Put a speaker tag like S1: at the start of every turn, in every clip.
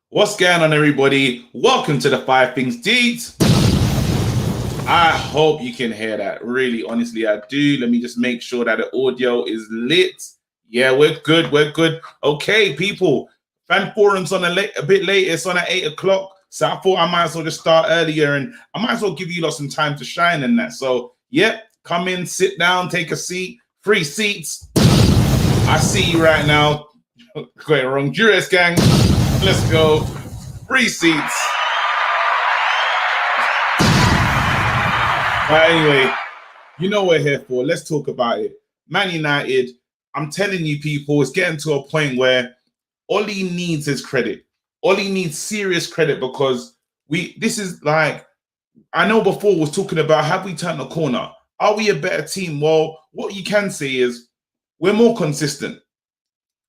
S1: What's going on, everybody? Welcome to the Five Things Deeds. I hope you can hear that. Really, honestly, I do. Let me just make sure that the audio is lit. Yeah, we're good. We're good. Okay, people. Fan forums on a bit later. It's on at 8 o'clock. So I thought I might as well just start earlier and I might as well give you lot some time to shine in that. So, yep, come in, sit down, take a seat. Free seats. I see you right now. Got it wrong. Juris gang. Let's go. Free seats. But anyway, you know what we're here for. Let's talk about it. Man United, I'm telling you, people, it's getting to a point where all he needs is credit. All he needs serious credit because this is like, I know before was talking about, have we turned the corner? Are we a better team? Well, what you can say is we're more consistent.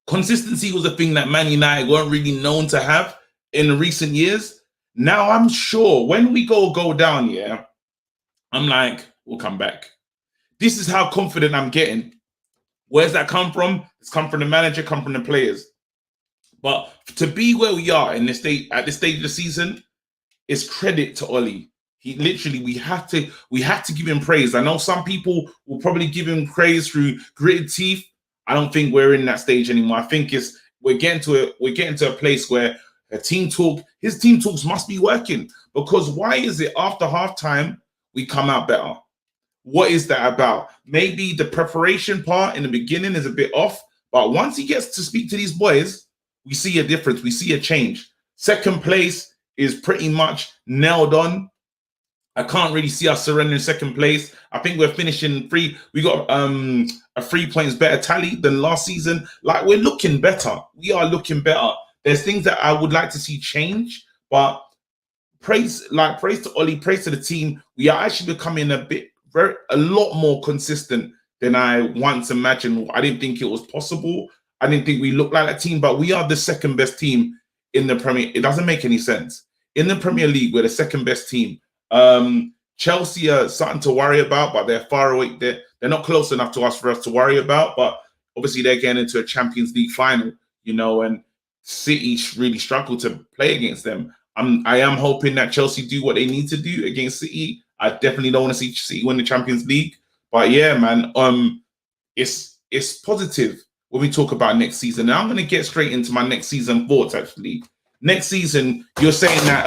S1: Consistency was a thing that Man United weren't really known to have in recent years. Now I'm sure when we go down, yeah, I'm like, we'll come back. This is how confident I'm getting. Where's that come from? It's come from the manager, come from the players. But to be where we are in this state at this stage of the season is credit to Ollie. He literally, we have to give him praise. I know some people will probably give him praise through gritted teeth. I don't think we're in that stage anymore. I think we're getting to a place where his team talks must be working. Because why is it after halftime we come out better? What is that about? Maybe the preparation part in the beginning is a bit off, but once he gets to speak to these boys, we see a difference. We see a change. Second place is pretty much nailed on. I can't really see us surrendering second place. I think we're finishing free. We got a 3 points better tally than last season. Like, we're looking better. We are looking better. There's things that I would like to see change, but praise to Ollie, praise to the team. We are actually becoming a lot more consistent than I once imagined. I didn't think it was possible. I didn't think we looked like a team, but we are the second best team in the Premier. It doesn't make any sense. In the Premier League, we're the second best team. Chelsea are something to worry about, but they're far away. They're not close enough to us for us to worry about. But obviously, they're getting into a Champions League final, and City really struggle to play against them. I am hoping that Chelsea do what they need to do against City. I definitely don't want to see City win the Champions League. But yeah, man, it's positive when we talk about next season. Now I'm going to get straight into my next season thoughts, actually. Next season, you're saying that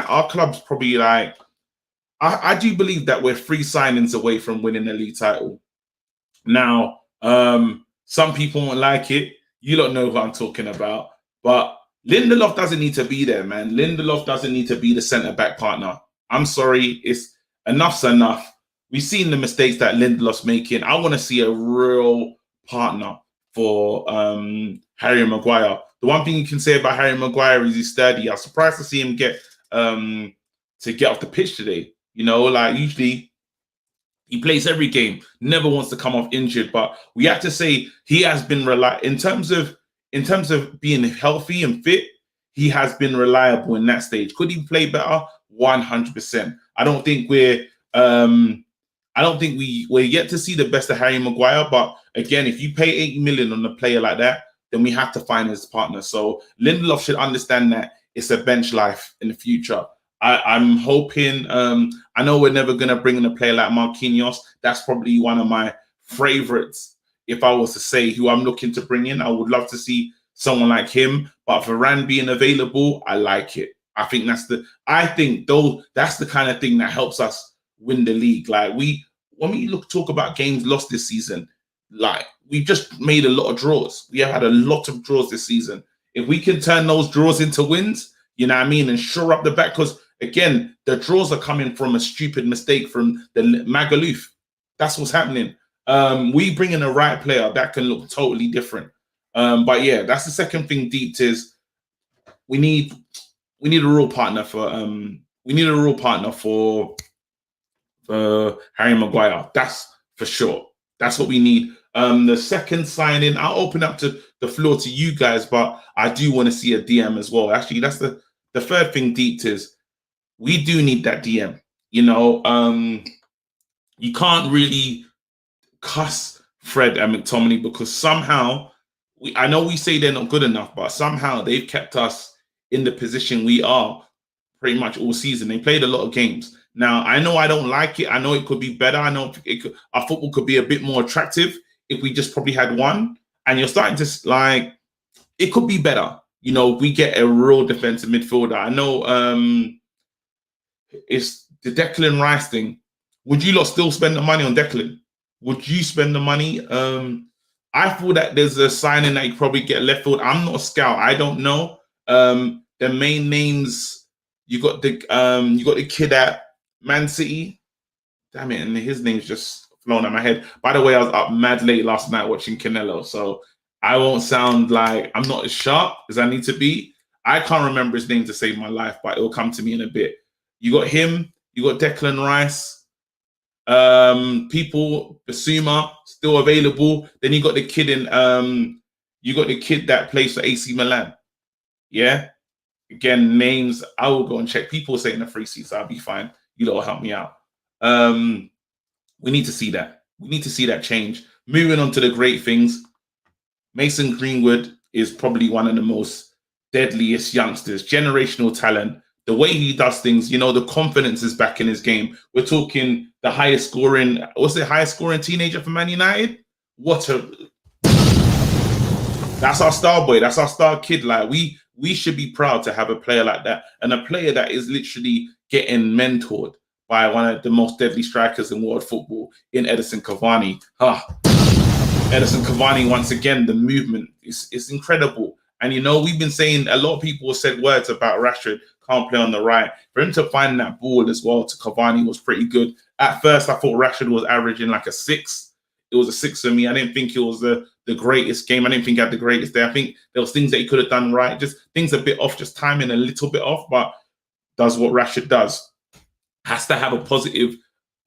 S1: our club's probably like, I do believe that we're 3 signings away from winning the league title. Now, some people won't like it. You don't know who I'm talking about. But Lindelof doesn't need to be there, man. Lindelof doesn't need to be the centre-back partner. I'm sorry. Enough's enough. We've seen the mistakes that Lindelof's making. I want to see a real partner for Harry Maguire. The one thing you can say about Harry Maguire is he's sturdy. I was surprised to see him get off the pitch today. Like usually he plays every game, never wants to come off injured. But we have to say he has been in terms of being healthy and fit. He has been reliable in that stage. Could he play better? 100%. I don't think we're yet to see the best of Harry Maguire. But again, if you pay 80 million on a player like that, then we have to find his partner. So Lindelof should understand that it's a bench life in the future. I'm hoping. I know we're never going to bring in a player like Marquinhos. That's probably one of my favorites. If I was to say who I'm looking to bring in, I would love to see someone like him. But Varane being available, I like it. I think that's the kind of thing that helps us win the league. Like when we talk about games lost this season, like we've just made a lot of draws. We have had a lot of draws this season. If we can turn those draws into wins, you know what I mean, and shore up the back, because again, the draws are coming from a stupid mistake from the Magaluf. That's what's happening. We bring in the right player that can look totally different. But yeah, that's the second thing. Deep is we need a real partner for Harry Maguire. That's for sure. That's what we need. The second signing, I'll open up to the floor to you guys, but I do want to see a DM as well. Actually, that's the third thing. Deep is we do need that DM. You can't really cuss Fred and McTominay because somehow I know we say they're not good enough, but somehow they've kept us in the position we are pretty much all season. They played a lot of games. Now I know I don't like it. I know it could be better. I know our football could be a bit more attractive if we just probably had one. And you're starting to like it could be better. You know, we get a real defensive midfielder. I know it's the Declan Rice thing. Would you lot still spend the money on Declan? Would you spend the money? I feel that there's a signing that you probably get left field. I'm not a scout. I don't know. The main names you got the kid at Man City. Damn it, and his name's just flown out my head. By the way, I was up mad late last night watching Canelo, so I won't sound like I'm not as sharp as I need to be. I can't remember his name to save my life, but it'll come to me in a bit. You got him. You got Declan Rice. People, Basuma still available. Then you got the kid in. You got the kid that plays for AC Milan. Yeah. Again, names. I will go and check. People saying the free seats. I'll be fine. You lot will help me out. We need to see that. We need to see that change. Moving on to the great things. Mason Greenwood is probably one of the most deadliest youngsters, generational talent. The way he does things, you know, the confidence is back in his game. We're talking the highest scoring, what's the highest scoring teenager for Man United? That's our star boy. That's our star kid. Like we should be proud to have a player like that, and a player that is literally getting mentored by one of the most deadly strikers in world football in Edison Cavani. Edison Cavani, once again, the movement is incredible. And, you know, we've been saying, a lot of people have said words about Rashford can't play on the right. For him to find that ball as well to Cavani was pretty good. At first, I thought Rashford was averaging like a 6. It was a 6 for me. I didn't think it was the greatest game. I didn't think he had the greatest day. I think there was things that he could have done right. Just things a bit off, just timing a little bit off, but does what Rashford does. Has to have a positive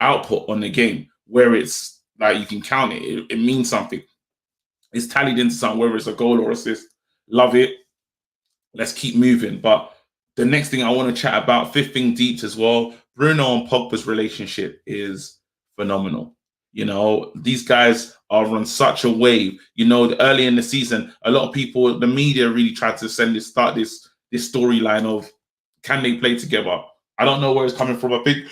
S1: output on the game where it's like you can count it. It means something. It's tallied into something, whether it's a goal or assist. Love it. Let's keep moving. But the next thing I want to chat about, fifth thing deep as well, Bruno and Pogba's relationship is phenomenal. You know, these guys are on such a wave. You know, early in the season, a lot of people, the media really tried to start this storyline of can they play together? I don't know where it's coming from. I think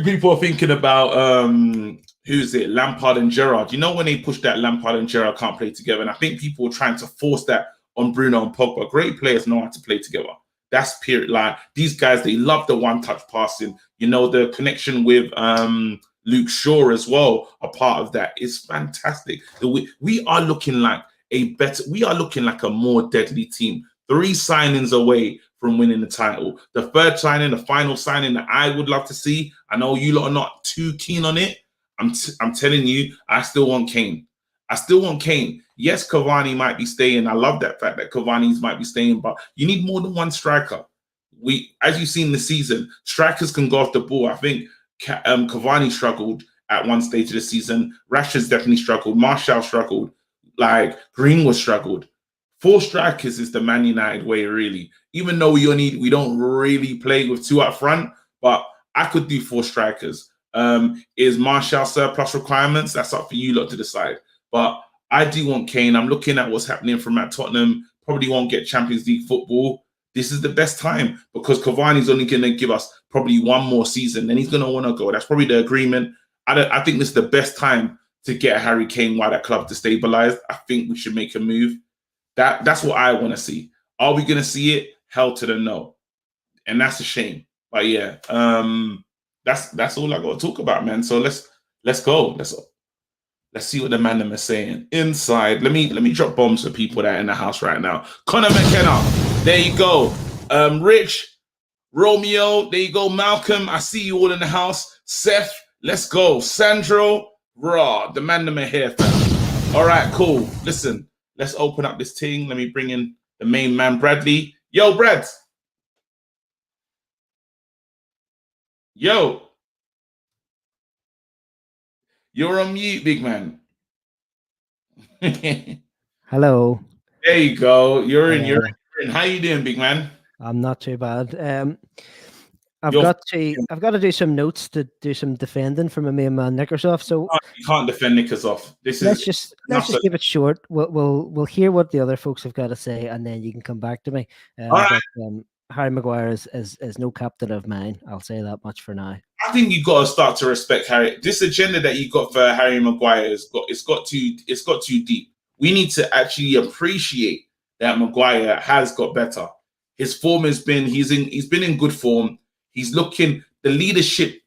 S1: people are thinking about who's it? Lampard and Gerrard. You know, when they push that Lampard and Gerrard can't play together, and I think people are trying to force that on Bruno and Pogba. Great players know how to play together. That's period. Like these guys, they love the one-touch passing. You know, the connection with Luke Shaw as well. A part of that is fantastic. We are looking like we are looking like a more deadly team. 3 signings away from winning the title. The third signing, the final signing that I would love to see. I know you lot are not too keen on it. I'm telling you, I still want Kane. I still want Kane. Yes, Cavani might be staying. I love that fact that Cavani might be staying, but you need more than one striker. As you've seen this season, strikers can go off the ball. I think Cavani struggled at one stage of the season. Rashford's definitely struggled. Martial struggled. Like Greenwood struggled. 4 strikers is the Man United way, really. Even though we don't really play with 2 up front, but I could do 4 strikers. Is Martial surplus requirements? That's up for you lot to decide. But I do want Kane. I'm looking at what's happening from at Tottenham. Probably won't get Champions League football. This is the best time because Cavani's only going to give us probably 1 more season. Then he's going to want to go. That's probably the agreement. I think this is the best time to get Harry Kane while that club destabilized. I think we should make a move. That's what I want to see. Are we going to see it? Hell to the no. And that's a shame. But yeah, that's all I got to talk about, man. So let's go. Let's see what the man are saying inside. Let me drop bombs for people that are in the house right now. Connor McKenna, there you go. Rich, Romeo, there you go. Malcolm, I see you all in the house. Seth, let's go. Sandro, raw, the man them are here, fam. All right, cool. Listen, let's open up this thing. Let me bring in the main man, Bradley. Yo, Brad. Yo. You're on mute, big man.
S2: Hello.
S1: There you go. You're in. How you doing, big man?
S2: I'm not too bad. I've got to do some notes to do some defending from my main man Nickersoft. So
S1: you can't defend Nickersoft.
S2: Let's just keep it short. We'll hear what the other folks have got to say, and then you can come back to me.
S1: All right.
S2: But Harry Maguire is no captain of mine. I'll say that much for now.
S1: I think you got to start to respect Harry. This agenda that you got for Harry Maguire it's got too deep. We need to actually appreciate that Maguire has got better. His form has been he's been in good form. He's looking the leadership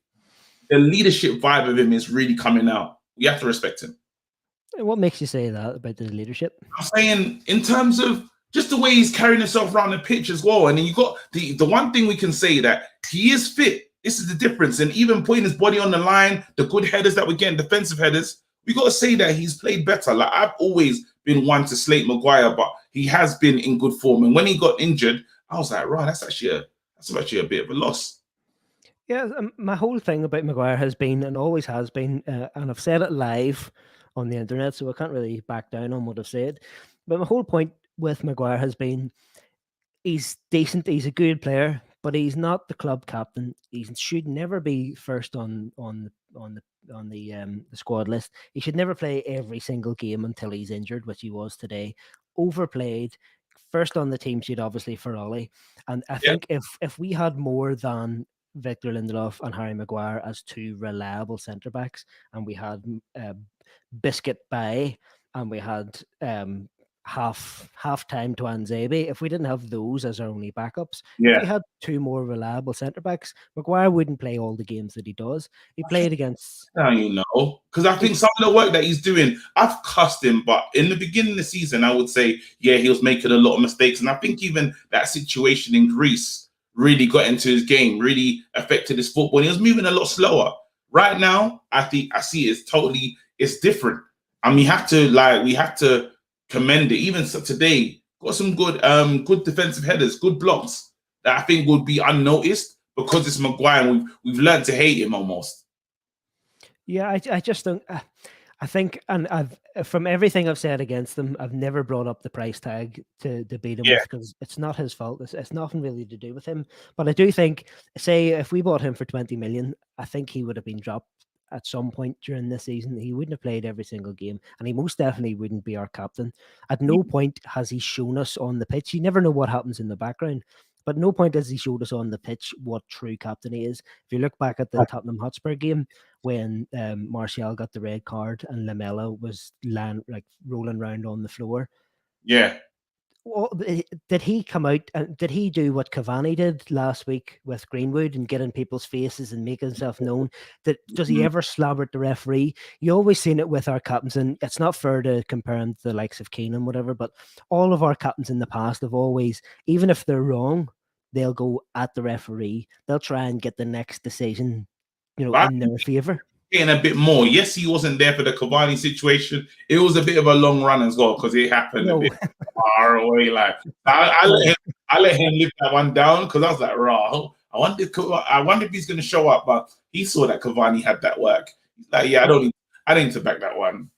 S1: vibe of him is really coming out. We have to respect him.
S2: What makes you say that about the leadership?
S1: I'm saying in terms of just the way he's carrying himself around the pitch as well. And then you got the one thing we can say that he is fit. This is the difference. And even putting his body on the line, the good headers that we're getting, defensive headers, we got to say that he's played better. Like I've always been one to slate Maguire, but he has been in good form. And when he got injured, I was like, right, that's actually a bit of a loss.
S2: Yeah, my whole thing about Maguire has been and always has been, and I've said it live on the internet, so I can't really back down on what I've said. But my whole point with Maguire has been he's decent, he's a good player, but he's not the club captain. He should never be first on the squad list. He should never play every single game until he's injured, which he was today. Overplayed. First on the team sheet, obviously, for Ollie. And I think if we had more than Victor Lindelof and Harry Maguire as two reliable centre backs, and we had Biscuit Bay, and we had half time to Anzabi, if we didn't have those as our only backups, if we had two more reliable centre backs, Maguire wouldn't play all the games that he does. He played against.
S1: Now you know, because I think some of the work that he's doing, I've cussed him, but in the beginning of the season, I would say, he was making a lot of mistakes, and I think even that situation in Greece really got into his game, really affected his football. He was moving a lot slower. Right now, I see it's different, and we have to commend it. Even today, got some good defensive headers, good blocks that I think would be unnoticed because it's Maguire. And we've learned to hate him almost.
S2: Yeah, I just don't. I think, and from everything I've said against them, I've never brought up the price tag to beat him with, because it's not his fault. It's nothing really to do with him. But I do think, say, if we bought him for 20 million, I think he would have been dropped at some point during this season. He wouldn't have played every single game, and he most definitely wouldn't be our captain. At no point has he shown us on the pitch. You never know what happens in the background. But no point has he showed us on the pitch what true captain he is. If you look back at the Tottenham Hotspur game when Martial got the red card and Lamela was rolling around on the floor.
S1: Yeah.
S2: Well, did he come out and did he do what Cavani did last week with Greenwood and get in people's faces and make himself known? Does he ever slobber at the referee? You always seen it with our captains, and it's not fair to compare him to the likes of Kane and whatever, but all of our captains in the past have always, even if they're wrong, they'll go at the referee. They'll try and get the next decision, in their favour.
S1: A bit more. Yes, he wasn't there for the Cavani situation. It was a bit of a long run as well because it happened a bit far away. Like I let him live that one down because I was like, raw. I wonder if he's going to show up, but he saw that Cavani had that work. He's like, I don't need to back that one.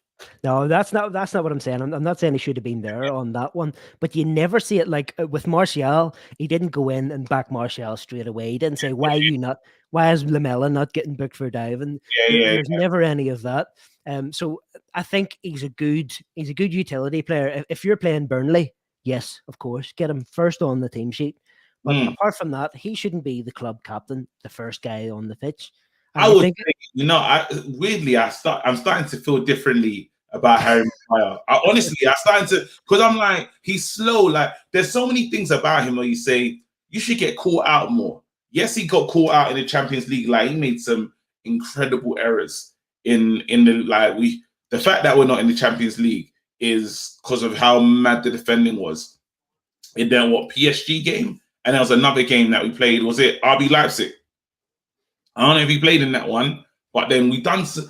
S2: No, that's not what I'm saying. I'm not saying he should have been there on that one, but you never see it like with Martial. He didn't go in and back Martial straight away. He didn't say, why is Lamela not getting booked for diving? There's never any of that. So I think he's a good utility player. If you're playing Burnley, yes, of course, get him first on the team sheet. But apart from that, he shouldn't be the club captain, the first guy on the pitch.
S1: I would think, weirdly, I'm starting to feel differently about Harry Maguire. I'm starting to, because I'm like, he's slow. Like, there's so many things about him where you say, you should get caught out more. Yes, he got caught out in the Champions League. Like, he made some incredible errors the fact that we're not in the Champions League is because of how mad the defending was. In then PSG game? And there was another game that we played. Was it RB Leipzig? I don't know if he played in that one, but then we done some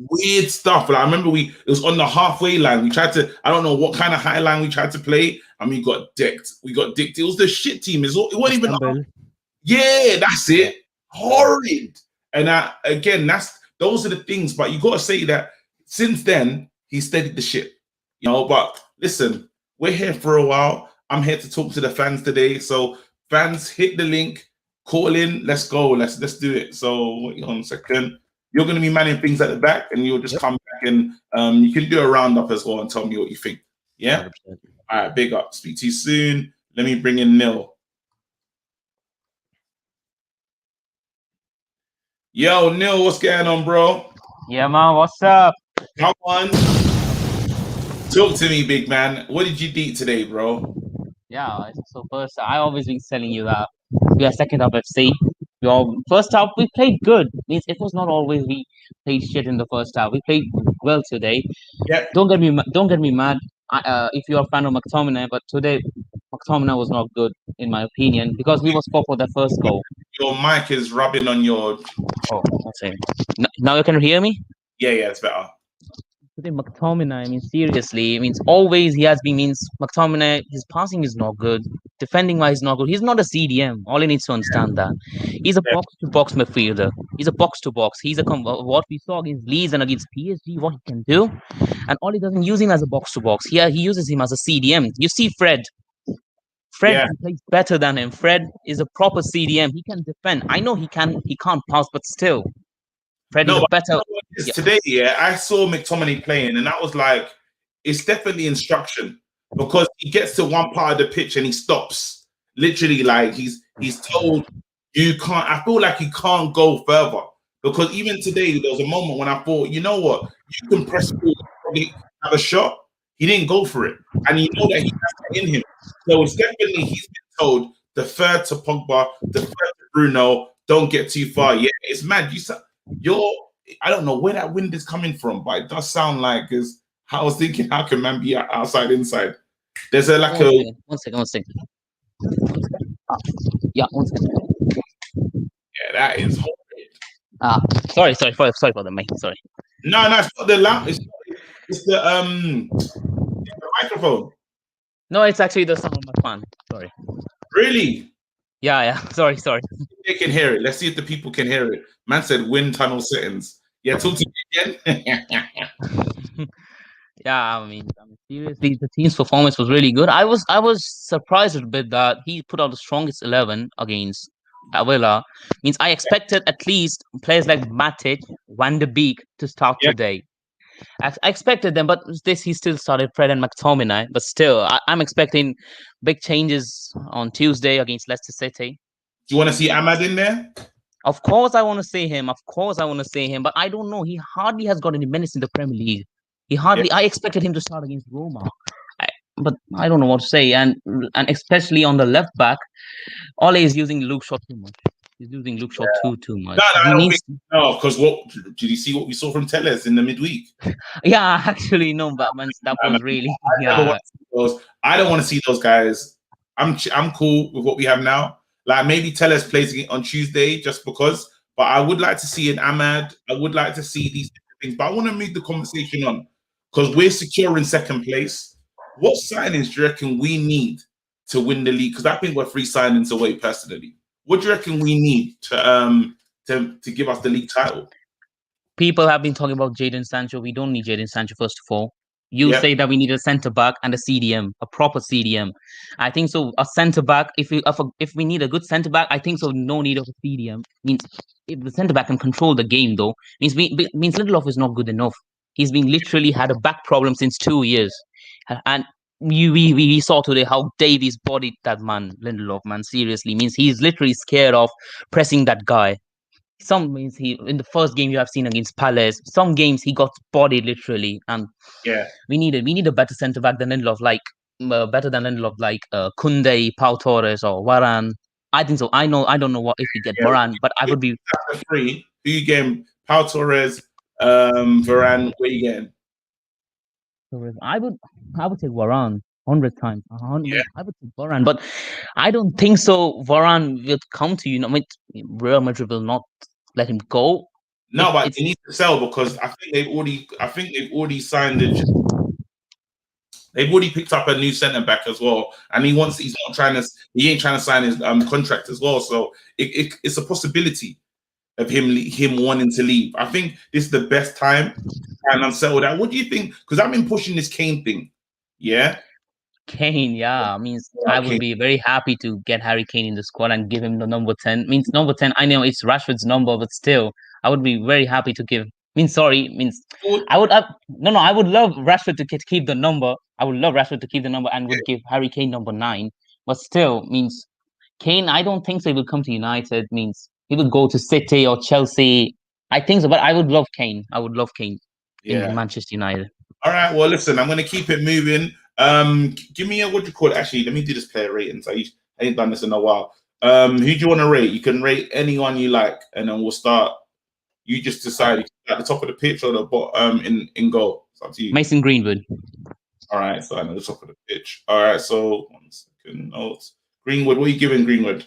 S1: weird stuff. Like, I remember it was on the halfway line. We tried to, I don't know what kind of high line we tried to play, and we got dicked. It was the shit team. It wasn't even. Yeah, that's it. Horrid. And those are the things. But you got to say that since then he steadied the ship. But listen, we're here for a while. I'm here to talk to the fans today. So fans, hit the link. call in. Let's go. Let's do it. So wait on a second. You're going to be manning things at the back, and you'll just come back and you can do a roundup as well and tell me what you think. Yeah.
S2: 100%.
S1: All right. Big up. Speak to you soon. Let me bring in Neil. Yo, Neil, what's going on, bro?
S3: Yeah, man, what's up?
S1: Come on. Talk to me, big man. What did you do today, bro?
S3: Yeah, so first, I always been telling you that we are second up FC. Your first half we played good. Means it was not always we played shit in the first half. We played well today.
S1: Yeah.
S3: Don't get me mad. If you're a fan of McTominay, but today McTominay was not good in my opinion because he was poor for the first goal.
S1: Your mic is rubbing on your.
S3: Oh, okay. Now you can hear me.
S1: Yeah, it's better.
S3: Today McTominay, I mean seriously, means always he has been means McTominay, his passing is not good, defending wise not good. He's not a CDM. All he needs to understand that he's a box to box midfielder. He's a box to box. He's a what we saw against Leeds and against PSG, what he can do, and all he doesn't use him as a box to box. Here he uses him as a CDM. You see Fred plays better than him. Fred is a proper CDM. He can defend. I know he can't pass, but still. Fred is a better.
S1: Today, I saw McTominay playing, and that was like, it's definitely instruction because he gets to one part of the pitch and he stops. Literally, like he's told you can't. I feel like he can't go further because even today there was a moment when I thought, you know what, you can press forward, probably have a shot. He didn't go for it, and you know that he has that in him. So it's definitely he's been told defer to Pogba, defer to Bruno, don't get too far. Yeah, it's mad. I don't know where that wind is coming from, but it does sound like is I was thinking, how can man be outside, inside? There's one
S3: second. Yeah, 1 second.
S1: Yeah, that is horrid.
S3: Sorry for the mic. Sorry.
S1: No, it's not the lamp. It's the microphone.
S3: No, it's actually the sound of my fan. Sorry.
S1: Really?
S3: Yeah. Sorry.
S1: They can hear it. Let's see if the people can hear it. Man said wind tunnel settings. Yeah, talk to me again.
S3: Yeah, I mean, seriously, the team's performance was really good. I was surprised a bit that he put out the strongest 11 against Villa. Means I expected at least players like Matic, Van de Beek to start today. I expected them, but he still started Fred and McTominay. But still, I'm expecting big changes on Tuesday against Leicester City.
S1: Do you want to see Ahmad in there?
S3: Of course, I want to see him. But I don't know. He hardly has got any minutes in the Premier League. I expected him to start against Roma. But I don't know what to say. And especially on the left back, Ole is using Luke Shaw too much. He's using Luke Shaw too much.
S1: No, because what did you see? What we saw from Telles in the midweek?
S3: Yeah, actually, no, Batman. That was really.
S1: I don't want to see those guys. I'm cool with what we have now. Like maybe Telles plays on Tuesday just because. But I would like to see an Ahmad. I would like to see these things. But I want to move the conversation on because we're secure in second place. What signings do you reckon we need to win the league? Because I think we're 3 signings away personally. What do you reckon we need to give us the league title?
S3: People have been talking about Jadon Sancho. We don't need Jadon Sancho, first of all. You say that we need a centre back and a CDM, a proper CDM. I think so. A centre back, if we need a good centre back, I think so. No need of a CDM. Means if the centre back can control the game, though, means Lindelof is not good enough. He's been literally had a back problem since 2 years, and we saw today how Davies bodied that man, Lindelof. Man, seriously, means he's literally scared of pressing that guy. Some means in the first game you have seen against Palace, some games he got bodied literally, and we need a better centre back than Lindelof, better than Lindelof, like Koundé, Pau Torres, or Varane. I think so. I don't know what if we get Varane, but I would be
S1: free. Who you getting? Pau Torres, Varane. Where you getting?
S3: I would take Varane 100 times. I would take Varane, but I don't think so. Varane will come to Real Madrid will not let him go.
S1: No, but he needs to sell because I think they've already signed it. They've already picked up a new centre back as well, and he ain't trying to sign his contract as well. So it's a possibility of him wanting to leave. I think this is the best time to try and unsettle that. What do you think? Because I've been pushing this Kane thing. Yeah.
S3: Kane, yeah, means I would
S1: Okay.
S3: be very happy to get Harry Kane in the squad and give him the number 10. Means number 10, I know it's Rashford's number, but still, I would be very happy to give. I would no, I would love Rashford to keep the number. I would love Rashford to keep the number and would give Harry Kane number 9. But still, means Kane, I don't think so. He will come to United. Means he would go to City or Chelsea. I think so, but I would love Kane. I would love Kane in Manchester United.
S1: All right. Well, listen, I'm going to keep it moving. Give me a, what do you call it? Actually, let me do this player ratings. I ain't done this in a while. Who do you want to rate? You can rate anyone you like, and then we'll start. You just decide at the top of the pitch or the bottom in goal. It's up to you.
S3: Mason Greenwood.
S1: All right, so I'm at the top of the pitch. All right, so 1 second. Notes. Greenwood, what are you giving Greenwood?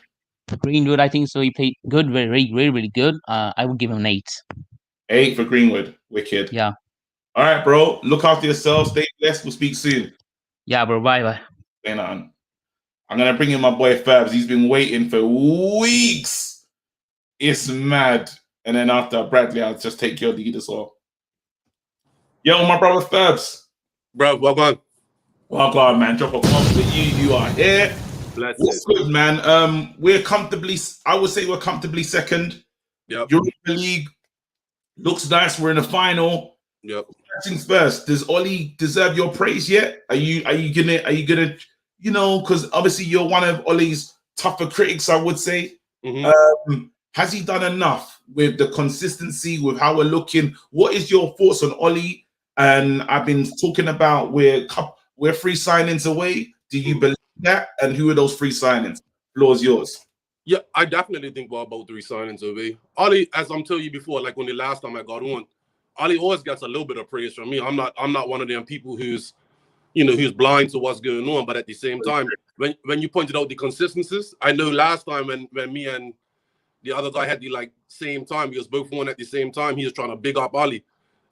S3: Greenwood, I think so. He played good, really good. I would give him an 8.
S1: 8 for Greenwood. Wicked.
S3: Yeah.
S1: All right, bro. Look after yourself. Stay blessed. We'll speak soon.
S3: Yeah, bro. Bye.
S1: Say nothing. I'm gonna bring in my boy Febs. He's been waiting for weeks. It's mad. And then after Bradley, I'll just take your lead as well. Yo, my brother Febs.
S4: Bro, welcome.
S1: Welcome, man. Drop a bomb for you. You are here.
S4: Bless
S1: What's good, man? We're comfortably, I would say we're comfortably second.
S4: Yep.
S1: You're in the league. Looks nice. We're in the final.
S4: Yep.
S1: First things first, does Ollie deserve your praise yet? Are you gonna, you know, because obviously you're one of Ollie's tougher critics, I would say.
S4: Mm-hmm.
S1: Has he done enough with the consistency, with how we're looking? What is your thoughts on Ollie? And I've been talking about we're 3 signings away. Do you believe that? And who are those 3 signings? Floor's yours.
S4: Yeah, I definitely think we're about 3 signings away. Ollie, as I'm telling you before, like when the last time I got on, Ollie always gets a little bit of praise from me. I'm not one of them people who's blind to what's going on. But at the same time, when you pointed out the consistencies, I know last time when me and the other guy had the same time, we was both on at the same time, he was trying to big up Ollie.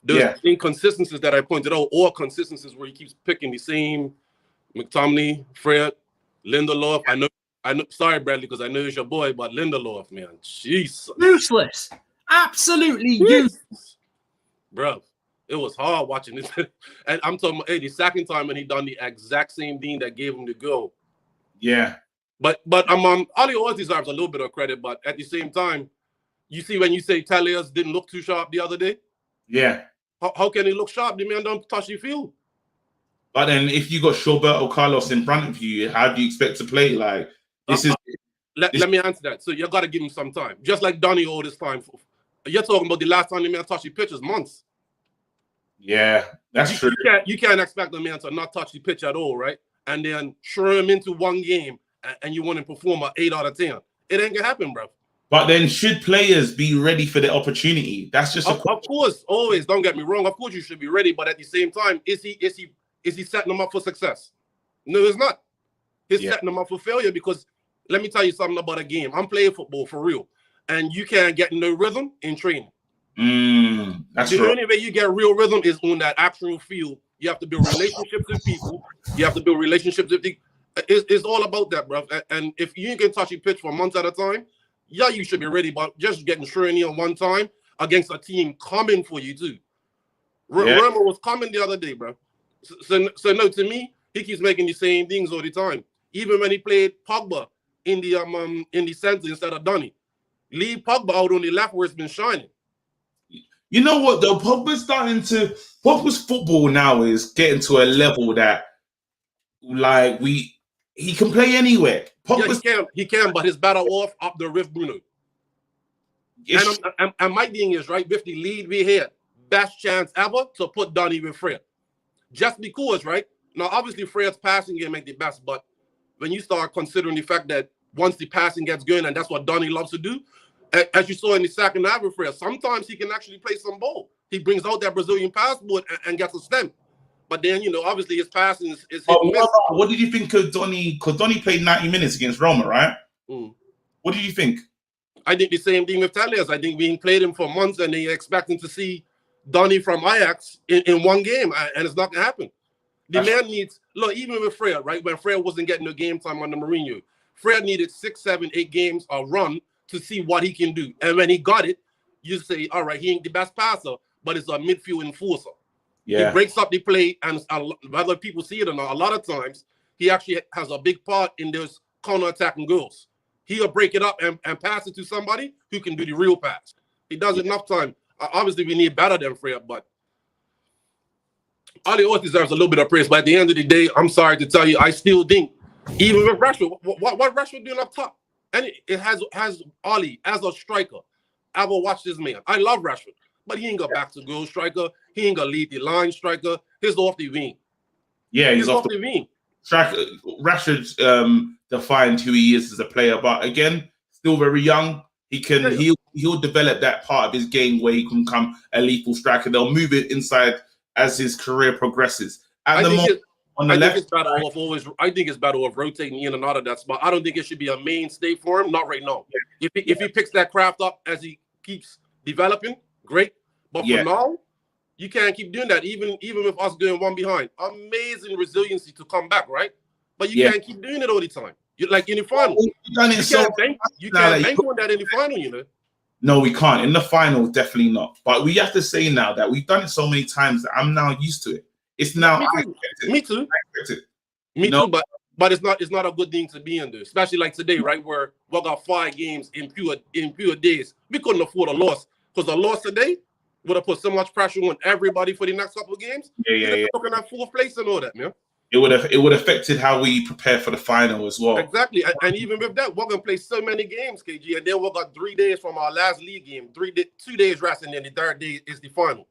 S4: There's inconsistencies that I pointed out, or consistencies where he keeps picking the same McTominay, Fred, Lindelof. I know. Sorry, Bradley, because I know it's your boy, but Lindelof, man, Jesus,
S5: useless, absolutely useless,
S4: bro. It was hard watching this, and I'm talking about the second time when he done the exact same thing that gave him the goal.
S1: Yeah,
S4: but Ollie always deserves a little bit of credit, but at the same time, you see when you say Talias didn't look too sharp the other day.
S1: Yeah.
S4: How can he look sharp? The man don't touch the field.
S1: But then if you got Roberto Carlos in front of you, how do you expect to play? Like this
S4: let me answer that. So you got to give him some time. Just like Donny all this time. You're talking about the last time the man touched the pitch is months.
S1: Yeah, that's true.
S4: You can't expect the man to not touch the pitch at all, right? And then throw him into one game and you want to perform an 8 out of 10. It ain't gonna happen, bro. But
S1: then should players be ready for the opportunity? That's just
S4: of course, always. Don't get me wrong. Of course, you should be ready. But at the same time, is he setting them up for success? No, it's not. He's setting them up for failure because let me tell you something about a game. I'm playing football for real, and you can't get no rhythm in training.
S1: That's
S4: the
S1: true.
S4: only way you get real rhythm is on that actual field. You have to build relationships with people. You have to build relationships with the. It's all about that, bro. And if you can touch a pitch for months at a time, yeah, you should be ready. But just getting Shrewsbury on one time against a team coming for you too. Roma was coming the other day, bro. So no, to me, he keeps making the same things all the time. Even when he played Pogba in the center instead of Donny, leave Pogba out on the left where it's been shining.
S1: You know what though? Pogba's football now is getting to a level that he can play anywhere.
S4: He can, but he's better off up the riff, Bruno. Yes. And my thing is, right, with the lead we had, best chance ever to put Donny with Fred. Just because, right? Now, obviously, Fred's passing game ain't the best, but when you start considering the fact that once the passing gets going, and that's what Donny loves to do, as you saw in the second half with Fred, sometimes he can actually play some ball. He brings out that Brazilian passport and gets a stem. But then, obviously his passing is hit and miss.
S1: What did you think of Donny? Because Donny played 90 minutes against Roma, right? What did you think?
S4: I think the same thing with Talias. I think we played him for months and they expecting to see Donny from Ajax in one game, and it's not going to happen. The man needs, look, even with Fred, right? When Fred wasn't getting no game time under Mourinho, Fred needed 6, 7, 8 games a run to see what he can do. And when he got it, you say, all right, he ain't the best passer, but it's a midfield enforcer. Yeah. He breaks up the play, and whether people see it or not, a lot of times he actually has a big part in those counter-attacking goals. He'll break it up and pass it to somebody who can do the real pass. He does it enough time. Obviously, we need better than Freya, but Ali always deserves a little bit of praise. But at the end of the day, I'm sorry to tell you, I still think, even with Rashford, what Rashford doing up top? And it has Ali as a striker. I will watch this man. I love Rashford, but he ain't got back to goal striker. He ain't got lead the line striker. He's off the wing.
S1: Yeah, he's off
S4: the wing.
S1: Rashford defined who he is as a player, but again, still very young. He'll develop that part of his game where he can become a lethal striker. They'll move it inside as his career progresses. I think it's better off rotating in and out of that spot. I don't think it should be a mainstay for him. Not right now. Yeah. If he picks that craft up as he keeps developing, great. But for now, you can't keep doing that. Even with us going one behind, amazing resiliency to come back, right? But you can't keep doing it all the time. You like in the final, you can't bank on that in the final, you know. No, we can't. In the final, definitely not. But we have to say now that we've done it so many times that I'm now used to it. It's now
S4: Me too. But it's not a good thing to be under, especially like today, right? Where we got 5 games in pure days. We couldn't afford a loss because a loss today would have put so much pressure on everybody for the next couple of games. Yeah. Looking at 4th place and all that, man.
S1: It would have affected how we prepare for the final as well.
S4: Exactly, and even with that, we're gonna play so many games, KG, and then we got 3 days from our last league game. 2 days rest, and then the 3rd day is the final.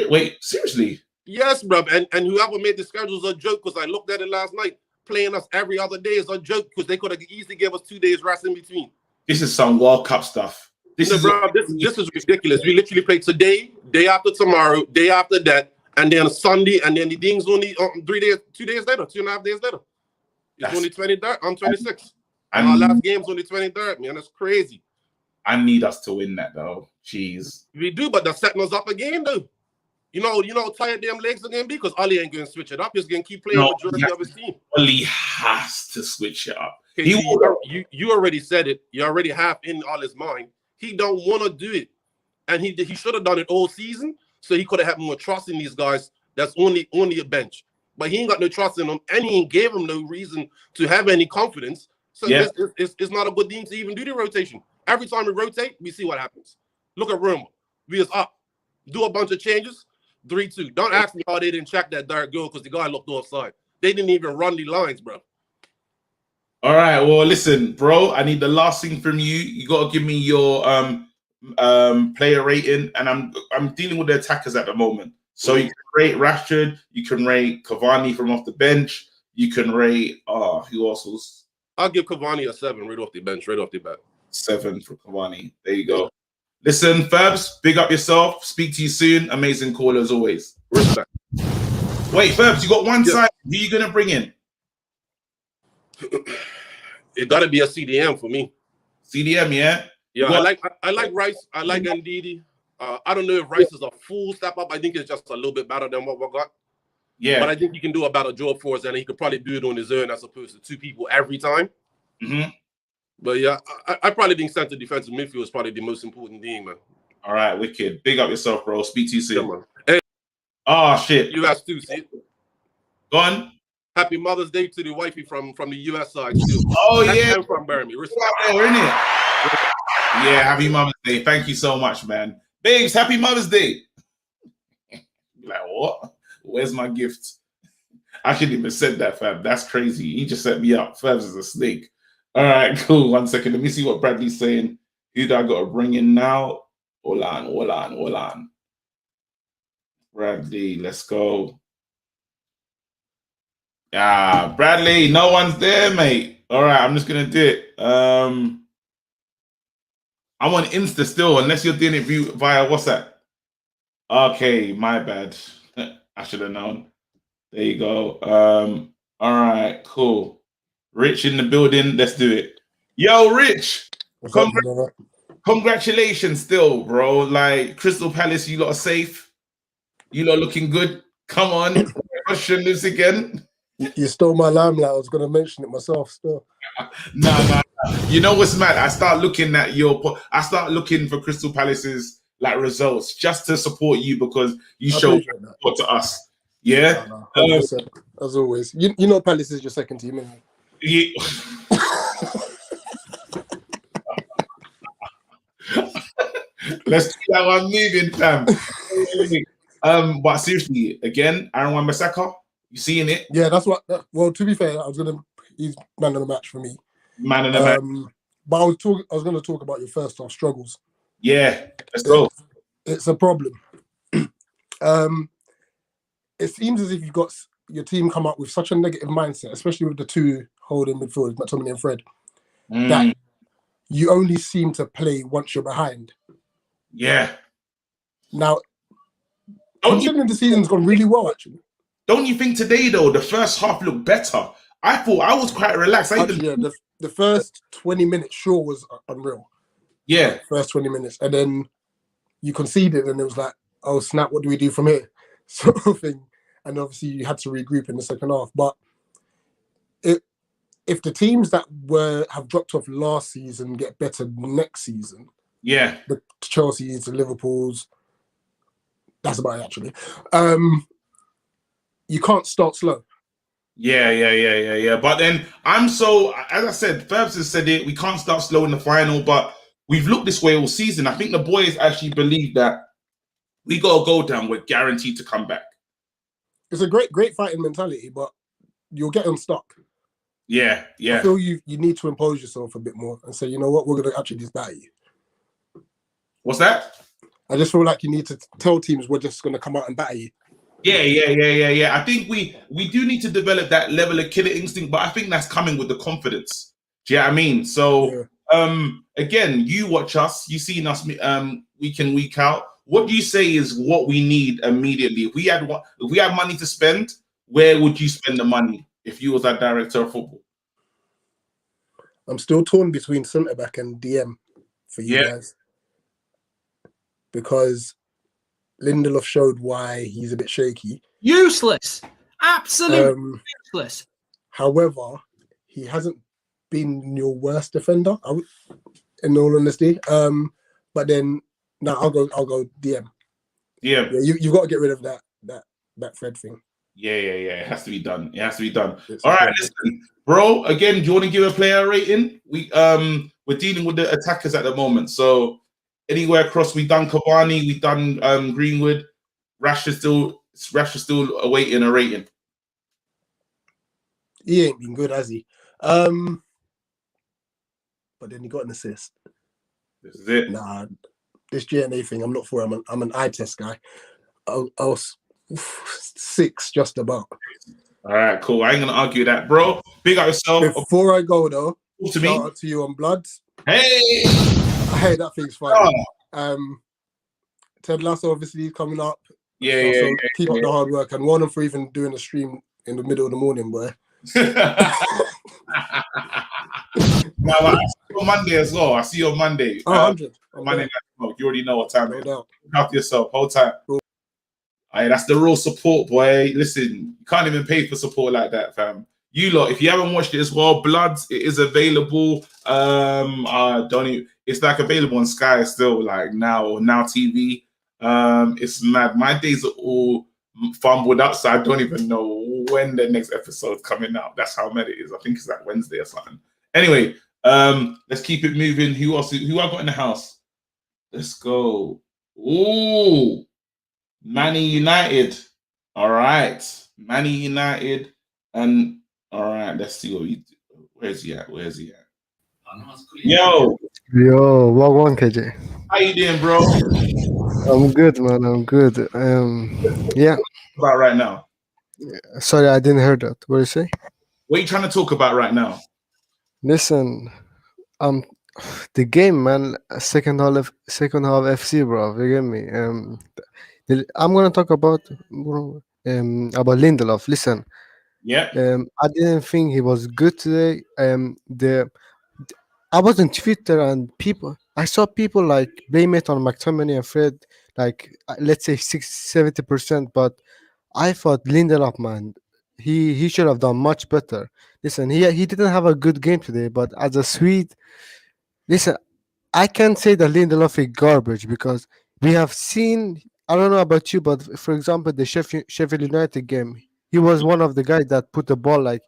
S1: Wait, seriously?
S4: Yes, bro. And whoever made the schedule is a joke because I looked at it last night. Playing us every other day is a joke because they could have easily gave us 2 days rest in between.
S1: This is some World Cup stuff. This is
S4: ridiculous. We literally play today, day after tomorrow, day after that, and then Sunday, and then the thing's only 2 days later, 2.5 days later. It's only 23rd. I'm 26. And our last game's only 23rd, man. That's crazy.
S1: I need us to win that though. Jeez.
S4: We do, but they're setting us up again, though. You know how tired them legs are gonna be because Ali ain't gonna switch it up. He's gonna keep playing majority of his team.
S1: Ali has to switch it up.
S4: You already said it. You already have in Ali's mind. He don't want to do it, and he should have done it all season. So he could have had more trust in these guys. That's only a bench, but he ain't got no trust in them, and he ain't gave them no reason to have any confidence. So it's not a good thing to even do the rotation. Every time we rotate, we see what happens. Look at Roma. We is up. Do a bunch of changes. 3-2. Don't ask me how they didn't check that direct goal because the guy looked offside. They didn't even run the lines, bro.
S1: All right. Well, listen, bro. I need the last thing from you. You got to give me your player rating, and I'm dealing with the attackers at the moment. So you can rate Rashford. You can rate Cavani from off the bench. You can rate who else was?
S4: I'll give Cavani a 7 right off the bench, right off the bat.
S1: 7 for Cavani. There you go. Listen, Febs, big up yourself. Speak to you soon. Amazing call as always.
S4: Respect.
S1: Wait, Febs, you got one side. Who are you gonna bring in?
S4: It gotta be a CDM for me.
S1: CDM, yeah.
S4: Yeah, I like Rice. I like Ndidi. I don't know if Rice is a full step up. I think it's just a little bit better than what we got.
S1: Yeah.
S4: But I think he can do a better job for us, and he could probably do it on his own as opposed to 2 people every time.
S1: Mm-hmm.
S4: But yeah, I probably think center defensive midfield is probably the most important thing, man.
S1: All right, wicked. Big up yourself, bro. Speak to you soon.
S4: Yeah, man. Hey,
S1: oh shit.
S4: US too, see?
S1: Go on.
S4: Happy Mother's Day to the wifey from the US side too.
S1: Oh yeah,
S4: from Birmingham. Respect.
S1: There, isn't it? Yeah, happy Mother's Day. Thank you so much, man. Babes, happy Mother's Day. Like what? Where's my gift? I shouldn't even said that, fam. That's crazy. He just set me up. Fabs is a snake. All right, cool. 1 second. Let me see what Bradley's saying. Who do I got to bring in now? Hold on. Bradley, let's go. Ah, Bradley, no one's there, mate. All right, I'm just gonna do it. I'm on Insta still, unless you're doing it via WhatsApp. Okay, my bad. I should have known. There you go. All right, cool. Rich in the building. Let's do it. Yo, Rich. Congratulations still, bro. Like, Crystal Palace, you lot are safe. You lot looking good. Come on. Question this again.
S6: You stole my limelight. I was going to mention it myself still.
S1: No. You know what's mad? I start looking for Crystal Palace's like results just to support you because you showed support to us. Yeah.
S6: No, 100%. as always. You know Palace is your second team, isn't it?
S1: Yeah. Let's keep that one moving, fam. But seriously, again, Aaron Wan-Bissaka, you seeing it?
S6: Yeah, that's what. Well, to be fair, he's man of the match for me.
S1: Man of the match.
S6: But I was going to talk about your first half struggles.
S1: Yeah, let's go.
S6: It's a problem. It seems as if you've got your team come up with such a negative mindset, especially with the two holding midfielders, McTominay and Fred, that you only seem to play once you're behind.
S1: Yeah.
S6: Now, considering the season's gone really well, actually.
S1: Don't you think today, though, the first half looked better? I thought I was quite relaxed.
S6: The first 20 minutes sure was unreal.
S1: Yeah.
S6: First 20 minutes. And then you conceded and it was like, oh, snap, what do we do from here? Sort of thing. And obviously you had to regroup in the second half. But if the teams that have dropped off last season get better next season,
S1: yeah,
S6: the Chelsea's, the Liverpool's, that's about it actually. You can't start slow.
S1: Yeah. But then as I said, Febs has said it, we can't start slow in the final, but we've looked this way all season. I think the boys actually believe that we got to go down, we're guaranteed to come back.
S6: It's a great fighting mentality, but you'll get unstuck.
S1: Yeah.
S6: I feel you need to impose yourself a bit more and say, you know what, we're going to actually just batter you.
S1: What's that?
S6: I just feel like you need to tell teams we're just going to come out and batter you.
S1: Yeah. I think we do need to develop that level of killer instinct, but I think that's coming with the confidence. Do you know what I mean? So, again, you watch us, you've seen us week in, week out. What do you say is what we need immediately? If we had money to spend, where would you spend the money if you was our director of football?
S6: I'm still torn between centre back and DM for you guys. Because Lindelof showed why he's a bit shaky.
S5: Useless. Absolutely useless.
S6: However, he hasn't been your worst defender, in all honesty. But then I'll go DM. Yeah, you've got to get rid of that Fred thing.
S1: Yeah. It has to be done. All right, listen, bro. Again, do you want to give a player rating? We're dealing with the attackers at the moment, so anywhere across, we've done Cavani, we've done Greenwood. Rashford still awaiting a rating.
S6: He ain't been good, has he? But then he got an assist.
S1: This is it.
S6: Nah, this GNA thing, I'm not for. I'm an eye test guy. I was 6 just about.
S1: All right, cool. I ain't gonna argue that, bro. Big up yourself.
S6: Before I go though,
S1: shout
S6: out to you on Bloods.
S1: Hey,
S6: that thing's funny. Ted Lasso obviously coming up.
S1: Yeah.
S6: Keep up the hard work and warn them for even doing a stream in the middle of the morning, boy.
S1: Now, I see you on Monday as well. I see you on Monday.
S6: 100.
S1: Monday night smoke. You already know what time it is.
S6: No doubt.
S1: Look after yourself. Hold tight.
S6: Cool.
S1: Right, that's the real support, boy. Listen, you can't even pay for support like that, fam. You lot, if you haven't watched it as well, Bloods, it is available. It's like available on Sky still, like now TV. It's mad. My days are all fumbled up, so I don't even know when the next episode's coming out. That's how mad it is. I think it's like Wednesday or something. Anyway, let's keep it moving. Who I got in the house? Let's go. Ooh, Man United. All right, Man United. And all right, let's see what we do. Where's he at? Yo,
S7: what one KJ?
S1: How you doing, bro?
S7: I'm good, man. I'm good. Yeah.
S1: About right now.
S7: Sorry, I didn't hear that. What did you say?
S1: What are you trying to talk about right now?
S7: Listen, the game, man. Second half FC, bro. You get me? I'm gonna talk about Lindelof. Listen.
S1: Yeah.
S7: I didn't think he was good today. I was on Twitter and I saw people like blame it on McTominay and Fred, like let's say 70%. But I thought Lindelof, man, he should have done much better. Listen, he didn't have a good game today, but as a Swede, listen, I can't say that Lindelof is garbage because we have seen. I don't know about you, but for example, the Sheffield United game, he was one of the guys that put the ball like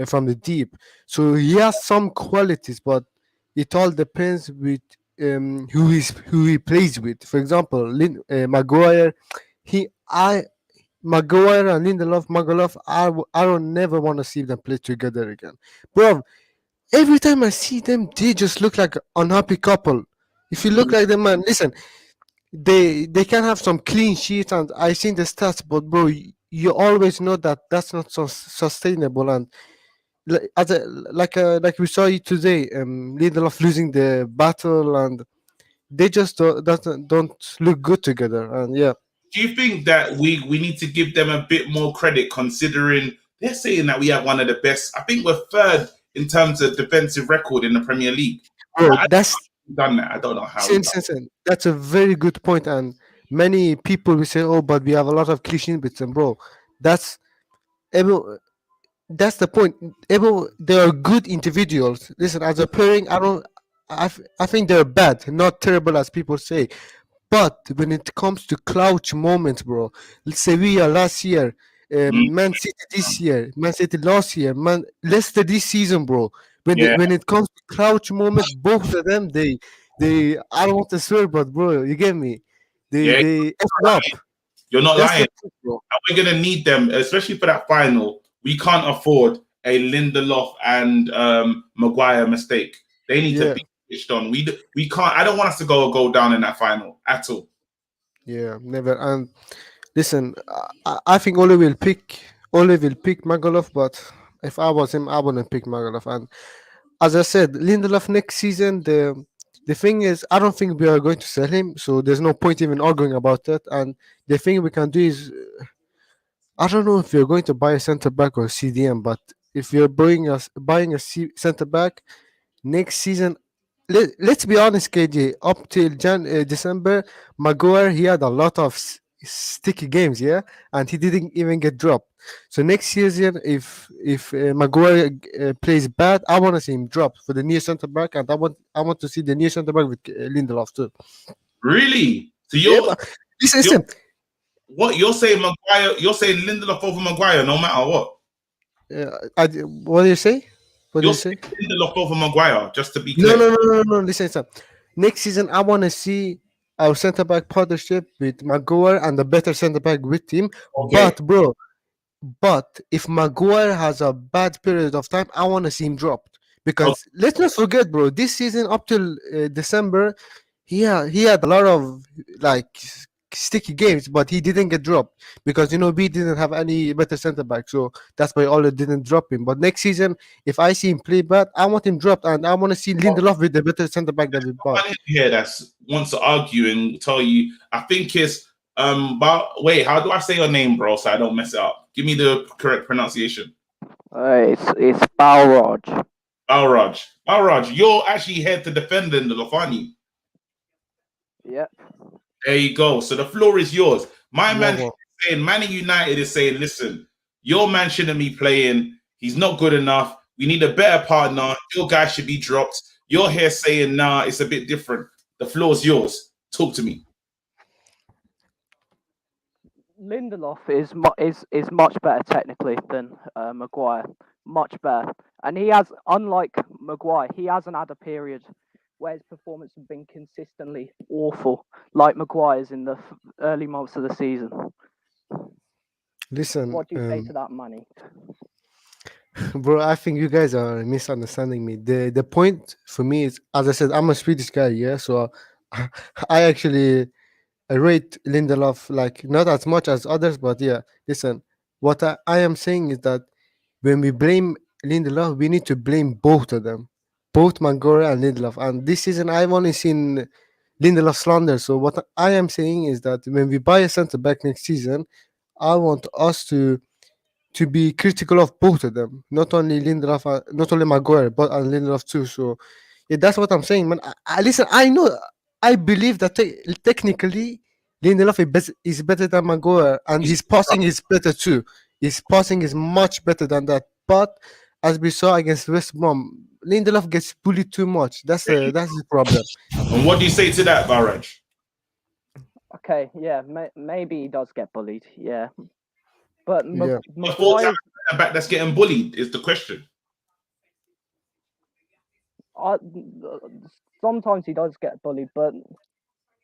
S7: from the deep. So he has some qualities, but it all depends with who he plays with. For example, Maguire, he I Maguire and Lindelof, I don't never want to see them play together again, bro. Every time I see them, they just look like an unhappy couple. If you look like them, man, listen, they can have some clean sheets, and I seen the stats, but bro, you always know that that's not so sustainable. And like we saw it today, Lindelof losing the battle, and they just don't look good together. And yeah.
S1: Do you think that we need to give them a bit more credit, considering they're saying that we have one of the best? I think we're third in terms of defensive record in the Premier League.
S7: Bro, that's
S1: done that. I don't know how.
S7: That's a very good point, and many people will say, "Oh, but we have a lot of clean bits," and bro, that's that's the point. They are good individuals. Listen, as a pairing, I think they're bad, not terrible as people say. But when it comes to clutch moments, bro, Sevilla last year, Man City this year, Man City last year, Leicester this season, bro. When it comes to clutch moments, both of them, they I don't want to swear, but bro, you get me? They F it up.
S1: You're not lying. And we're gonna need them, especially for that final. We can't afford a Lindelof and Maguire mistake. They need to be switched on. We can't. I don't want us to go down in that final at all.
S7: Yeah, never. And listen, I think Ole will pick Magalov, but if I was him, I wouldn't pick Magalov. And as I said, Lindelof next season, the thing is, I don't think we are going to sell him, so there's no point even arguing about that. And the thing we can do is, I don't know if you're going to buy a center back or CDM, but if you're buying a center back next season, let's be honest, KJ. Up till December, Maguire, he had a lot of sticky games, and he didn't even get dropped. So next season, if Maguire plays bad, I want to see him drop for the near center back, and I want to see the near center back with Lindelof too.
S1: Really? So
S7: listen.
S1: What you're saying, Maguire? You're saying Lindelof over Maguire, no matter what.
S7: What do you say?
S1: You're saying Lindelof over Maguire, just to be clear.
S7: No. Listen. Next season, I want to see our centre back partnership with Maguire and a better centre back with him. Okay. But if Maguire has a bad period of time, I want to see him dropped. Because let's not forget, bro, this season up till December, he had a lot of like sticky games, but he didn't get dropped because we didn't have any better centre back, so that's why Ole didn't drop him. But next season, if I see him play bad, I want him dropped, and I want to see Lindelof with the better centre back that we bought.
S1: Here that wants to argue and tell you, I think it's wait, how do I say your name, bro, so I don't mess it up? Give me the correct pronunciation.
S8: It's Balrog.
S1: Balrog, you're actually here to defend Lindelof, aren't you?
S8: Yep.
S1: There you go. So the floor is yours. My man is saying, Man United is saying, listen, your man shouldn't be playing. He's not good enough. We need a better partner. Your guy should be dropped. You're here saying, nah, it's a bit different. The floor is yours. Talk to me.
S8: Lindelof is much better technically than Maguire. Much better. And he has, unlike Maguire, he hasn't had a period where his performance has been consistently awful, like Maguire's in the early months of the season.
S7: Listen,
S8: what do you say to that, Manny?
S7: Bro, I think you guys are misunderstanding me. The point for me is, as I said, I'm a Swedish guy, so I actually rate Lindelof like not as much as others, but listen, what I am saying is that when we blame Lindelof, we need to blame both of them. Both Maguire and Lindelof. And this season, I've only seen Lindelof slander. So what I am saying is that when we buy a centre back next season, I want us to be critical of both of them, not only Lindelof, not only Maguire, but Lindelof too. So that's what I'm saying, man. Listen, I believe that technically Lindelof is better than Maguire, and his passing is better too. His passing is much better than that. But as we saw against West Brom, Lindelof gets bullied too much. That's the problem.
S1: And what do you say to that, Barrage?
S8: Okay, maybe he does get bullied. Yeah. But
S7: Yeah.
S8: Maguire,
S1: back that's getting bullied is the question.
S8: sometimes he does get bullied, but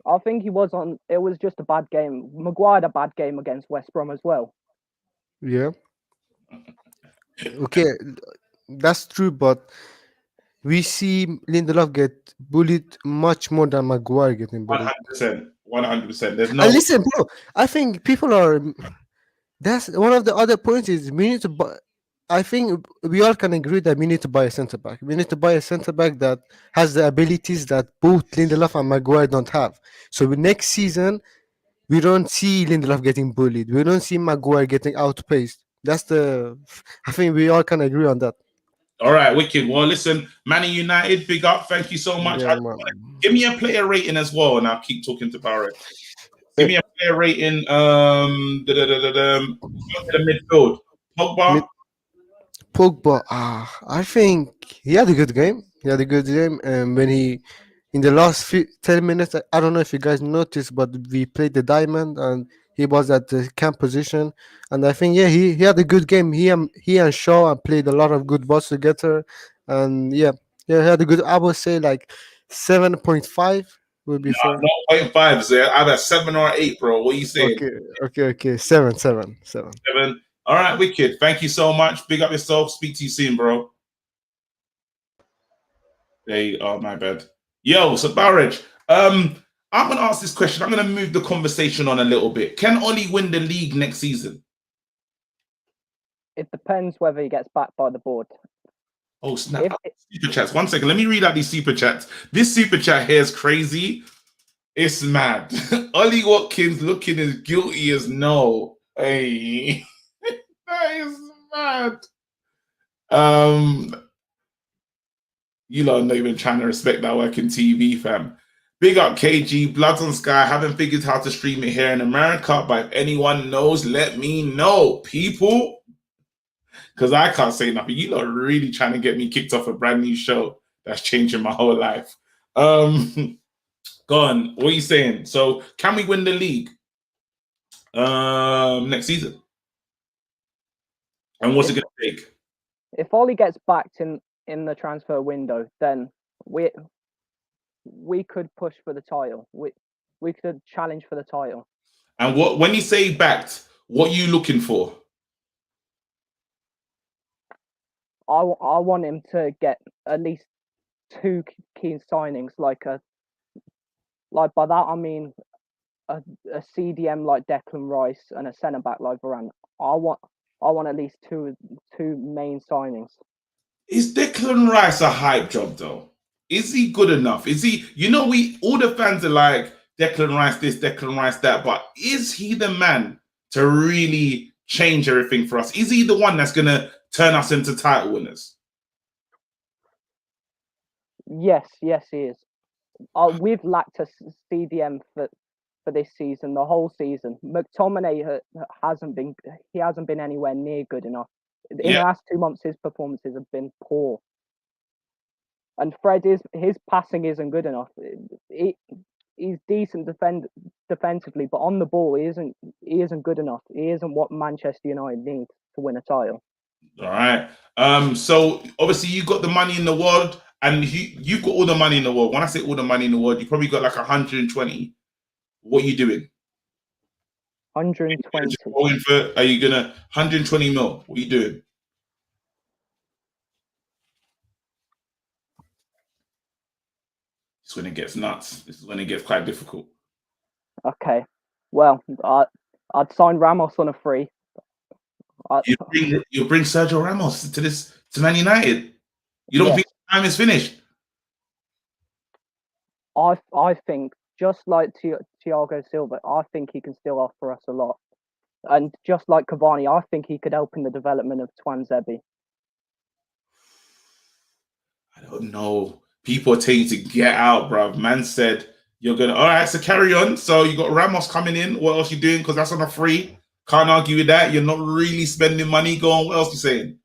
S8: I think he was on. It was just a bad game. Maguire had a bad game against West Brom as well.
S7: Yeah. Okay, that's true, but we see Lindelof get bullied much more than Maguire getting bullied.
S1: 100%. There's
S7: And
S1: no.
S7: listen, bro, I think people are. That's one of the other points is we need to buy. I think we all can agree that we need to buy a centre back. We need to buy a centre back that has the abilities that both Lindelof and Maguire don't have. So next season, we don't see Lindelof getting bullied. We don't see Maguire getting outpaced. That's the. I think we all can agree on that.
S1: All right, wicked. Well, listen, Man United, big up. Thank you so much.
S7: Yeah, man.
S1: Give me a player rating as well, and I'll keep talking to Barrett. Give me a player rating. The midfield. Pogba.
S7: Pogba, I think he had a good game. He had a good game, and when he in the last 10 minutes, I don't know if you guys noticed, but we played the diamond, and he was at the camp position, and I think he had a good game. He and Shaw played a lot of good balls together, and yeah, he had a good. I would say like 7.5 would be fair.
S1: No, 0.5, so either 7 or 8, bro. What are you saying?
S7: Okay. 7.
S1: 7. All right, wicked. Thank you so much. Big up yourself. Speak to you soon, bro. My bad. Yo, so Barrage, I'm gonna ask this question. I'm gonna move the conversation on a little bit. Can Ollie win the league next season?
S8: It depends whether he gets backed by the board.
S1: Oh, snap. Super chats. 1 second. Let me read out these super chats. This super chat here is crazy. It's mad. Ollie Watkins looking as guilty as no. Hey. That is mad. You lot are not even trying to respect that work in TV, fam. Big up KG, Bloods on Sky. Haven't figured how to stream it here in America, but if anyone knows, let me know, people. Because I can't say nothing. You lot are really trying to get me kicked off a brand new show that's changing my whole life. Go on. What are you saying? So, can we win the league next season? And what's it going to take?
S8: If Ollie gets backed in the transfer window, then we could push for the title. We could challenge for the title.
S1: And when you say backed, what are you looking for?
S8: I want him to get at least 2 key signings, like by that I mean a CDM like Declan Rice and a centre back like Varane. I want at least two main signings.
S1: Is Declan Rice a hype job though? Is he good enough? Is he? All the fans are like Declan Rice this, Declan Rice that, but is he the man to really change everything for us? Is he the one that's gonna turn us into title winners?
S8: Yes, he is. We've lacked a CDM for this season, the whole season. McTominay hasn't been anywhere near good enough. In the last 2 months, his performances have been poor. And Fred his passing isn't good enough. He's decent defensively, but on the ball, he isn't good enough. He isn't what Manchester United need to win a title.
S1: All right. So obviously you got the money in the world, and you've got all the money in the world. When I say all the money in the world, you probably got like 120. What are you doing?
S8: 120.
S1: Are you gonna 120 mil? What are you doing? This is when it gets nuts. This is when it gets quite difficult.
S8: Okay. Well, I'd sign Ramos on a free.
S1: You bring Sergio Ramos to Man United. You don't think time is finished?
S8: I think just like Thiago Silva, I think he can still offer us a lot. And just like Cavani, I think he could help in the development of Twanzebe.
S1: I don't know. People are telling you to get out, bruv. Man said you're gonna. All right, so carry on. So you got Ramos coming in. What else you doing? Because that's on a free. Can't argue with that. You're not really spending money. Go on. What else you saying?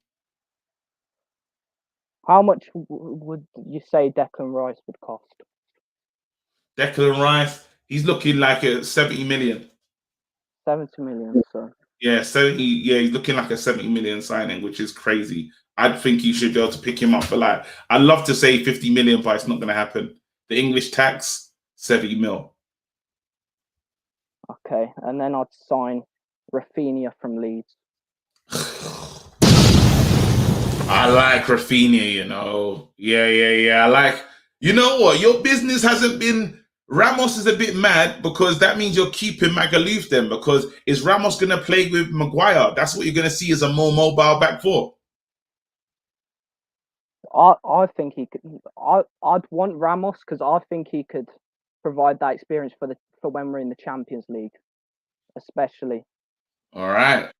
S8: How much would you say Declan Rice would cost?
S1: Declan Rice, he's looking like a 70 million.
S8: 70 million, so
S1: Yeah, 70. Yeah, he's looking like a 70 million signing, which is crazy. I think you should be able to pick him up for like, I'd love to say 50 million, but it's not going to happen. The English tax, 70 mil.
S8: Okay, and then I'd sign Rafinha from Leeds.
S1: I like Rafinha, you know. Yeah. I like, you know what? Your business hasn't been. Ramos is a bit mad because that means you're keeping Magaluf then, because is Ramos going to play with Maguire? That's what you're going to see as a more mobile back four.
S8: I think he could. I'd want Ramos because I think he could provide that experience for when we're in the Champions League, especially.
S1: All right.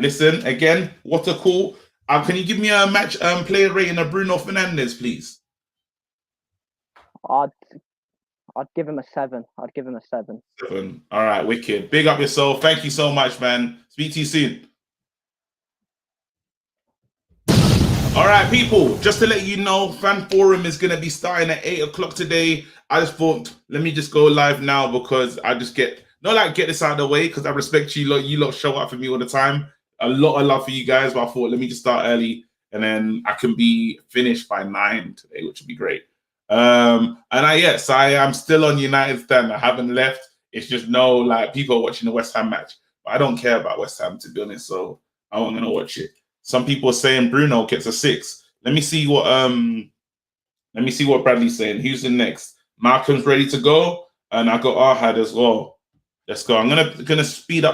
S1: Listen again. What a call. Can you give me a match player rating of Bruno Fernandes, please?
S8: I'd give him a 7. I'd give him a 7.
S1: 7. All right, wicked. Big up yourself. Thank you so much, man. Speak to you soon. All right, people, just to let you know, Fan Forum is going to be starting at 8 o'clock today. I just thought, let me just go live now because I just get this out of the way because I respect you lot. You lot show up for me all the time. A lot of love for you guys, but I thought, let me just start early and then I can be finished by 9 today, which would be great. I am still on United stand. I haven't left. It's just people are watching the West Ham match. But I don't care about West Ham, to be honest, so I'm going to watch it. Some people are saying Bruno gets a 6. Let me see what Bradley's saying. Who's the next? Malcolm's ready to go, and I got Arhad as well. Let's go. I'm gonna speed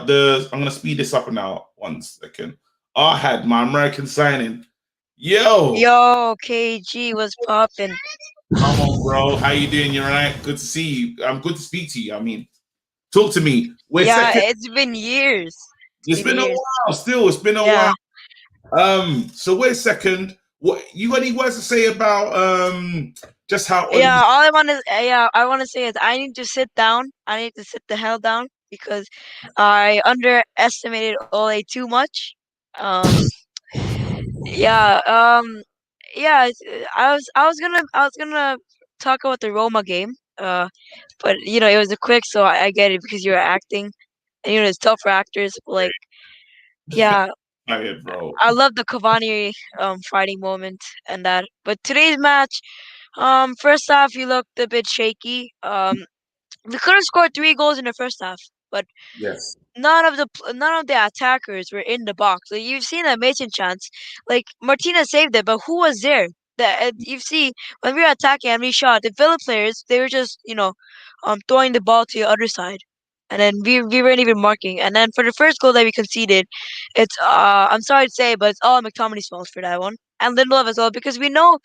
S1: this up now. 1 second. Arhad, my American signing.
S9: Yo, KG, what's poppin'?
S1: Come on, bro. How you doing? You right? Good to see you. I'm good to speak to you. I mean, talk to me.
S9: It's been years.
S1: It's been a while. Still, it's been a while. So wait a second. What you got any words to say about just how?
S9: All I want to say is I need to sit down. I need to sit the hell down because I underestimated Ole too much. I was gonna talk about the Roma game. But it was a quick, so I get it because you're acting, and it's tough for actors. Like, yeah.
S1: Bro.
S9: I love the Cavani fighting moment and that. But today's match, first half he looked a bit shaky. We could have scored 3 goals in the first half, but
S1: yes,
S9: none of the attackers were in the box. Like, you've seen that Mason chance, like Martinez saved it, but who was there? You see when we were attacking and we shot the Villa players, they were just throwing the ball to the other side, and then we weren't even marking. And then for the first goal that we conceded, it's I'm sorry to say, but it's all McTominay's fault for that one, and Lindelof as well because we know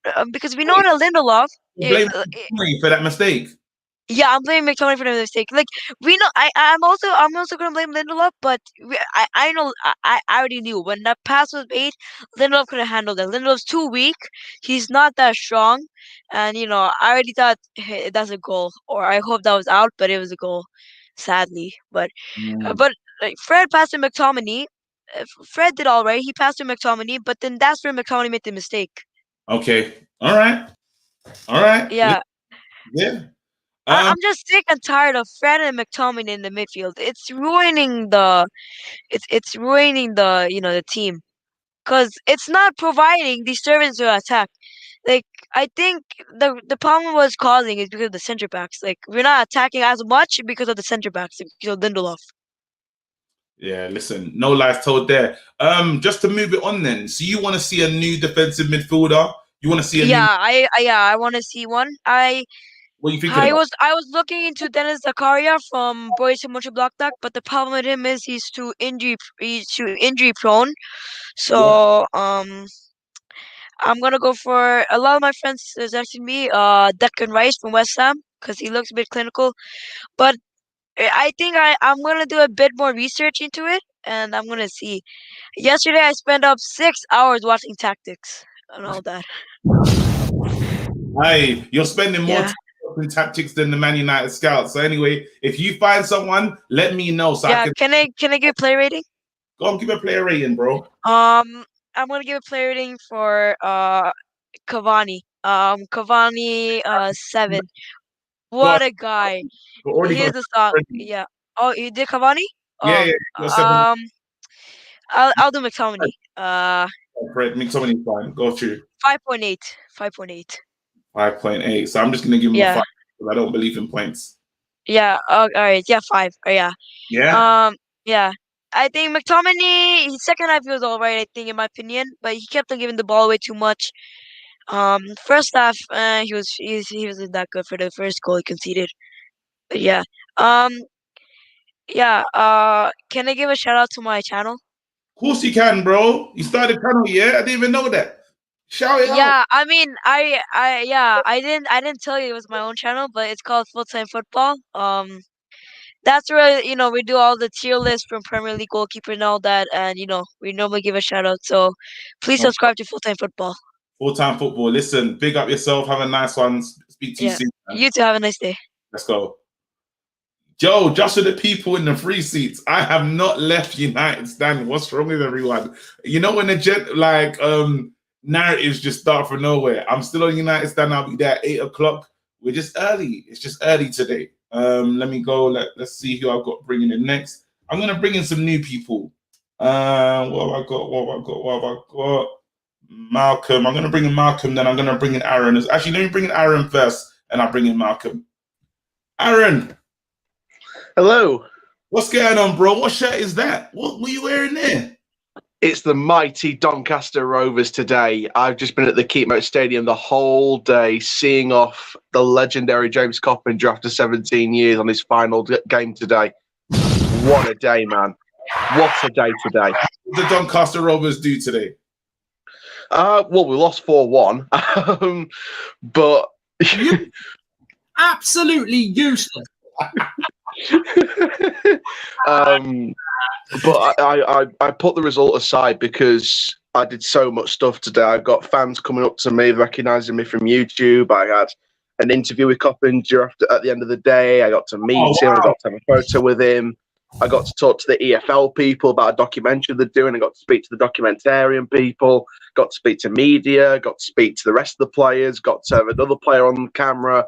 S9: that Lindelof.
S1: Blame me for that mistake.
S9: Yeah, I'm blaming McTominay for the mistake. Like, we know, I'm also gonna blame Lindelof, but I know I already knew when that pass was made, Lindelof couldn't handle that. Lindelof's too weak. He's not that strong, and I already thought, hey, that's a goal, or I hope that was out, but it was a goal, sadly. But like, Fred passed to McTominay. Fred did all right. He passed to McTominay, but then that's where McTominay made the mistake.
S1: Okay. All right.
S9: Yeah.
S1: Yeah.
S9: I'm just sick and tired of Fred and McTominay in the midfield. It's ruining the the team because it's not providing the service to attack. Like, I think the problem was causing is because of the center backs. Like, we're not attacking as much because of the center backs, because of Lindelof.
S1: Yeah, listen, no lies told there. Just to move it on then. So you want to see a new defensive midfielder? You want to see a
S9: I want to see one.
S1: What are you thinking about?
S9: I was looking into Dennis Zakaria from Borussia Mönchengladbach, but the problem with him is he's too injury prone. So I'm gonna go for a lot of my friends suggested me Declan Rice from West Ham because he looks a bit clinical. But I think I'm gonna do a bit more research into it, and I'm gonna see. Yesterday I spent up 6 hours watching tactics and all that.
S1: Hey, you're spending more time in tactics than the Man United scouts. So anyway, if you find someone, let me know. So
S9: can I give a player rating?
S1: Go on, give a player rating, bro.
S9: I'm gonna give a player rating for Cavani. Cavani 7. What a guy! He is a star. Yeah. Oh, you did Cavani?
S1: Yeah. You're 7.
S9: I'll do McTominay.
S1: Fred, McTominay fine. Go through
S9: 5.8. 5.8.
S1: 5.8. So I'm just gonna give him a
S9: Yeah.
S1: 5 because I don't believe in points.
S9: Yeah. All right. Yeah. 5. Yeah.
S1: Yeah.
S9: Yeah. I think McTominay, his second half he was all right, I think, in my opinion, but he kept on giving the ball away too much. First half, he wasn't that good for the first goal he conceded. But yeah. Yeah. Can I give a shout out to my channel?
S1: Of course you can, bro. You started a channel, yeah? I didn't even know that. Shout it out.
S9: Yeah, I mean, I didn't tell you it was my own channel, but it's called Full Time Football. That's where we do all the tier lists from Premier League goalkeeper and all that, and we normally give a shout out. So please subscribe to Full Time Football.
S1: Full-time football. Listen, big up yourself. Have a nice one. Speak to you soon. Man.
S9: You too. Have a nice day.
S1: Let's go. Joe, just for the people in the free seats, I have not left United Stand. What's wrong with everyone? You know when the narratives just start from nowhere. I'm still on United Stand. I'll be there at 8 o'clock. We're just early. It's just early today. Let me go. Let's see who I've got bringing in next. I'm gonna bring in some new people. What have I got? Malcolm. I'm gonna bring in Malcolm. Then I'm gonna bring in Aaron. Actually, let me bring in Aaron first, and I'll bring in Malcolm. Aaron.
S10: Hello.
S1: What's going on, bro? What shirt is that? What were you wearing there?
S10: It's the mighty Doncaster Rovers today. I've just been at the Keepmoat Stadium the whole day, seeing off the legendary James Coppinger after 17 years on his final game today. What a day, man. What a day today.
S1: What did the Doncaster Rovers do today?
S10: Well, we lost 4-1. But...
S5: Absolutely useless.
S10: But I put the result aside because I did so much stuff today. I got fans coming up to me, recognizing me from YouTube. I had an interview with Coppinger at the end of the day. I got to meet him. I got to have a photo with him. I got to talk to the EFL people about a documentary they're doing. I got to speak to the documentarian people. Got to speak to media. Got to speak to the rest of the players. Got to have another player on camera.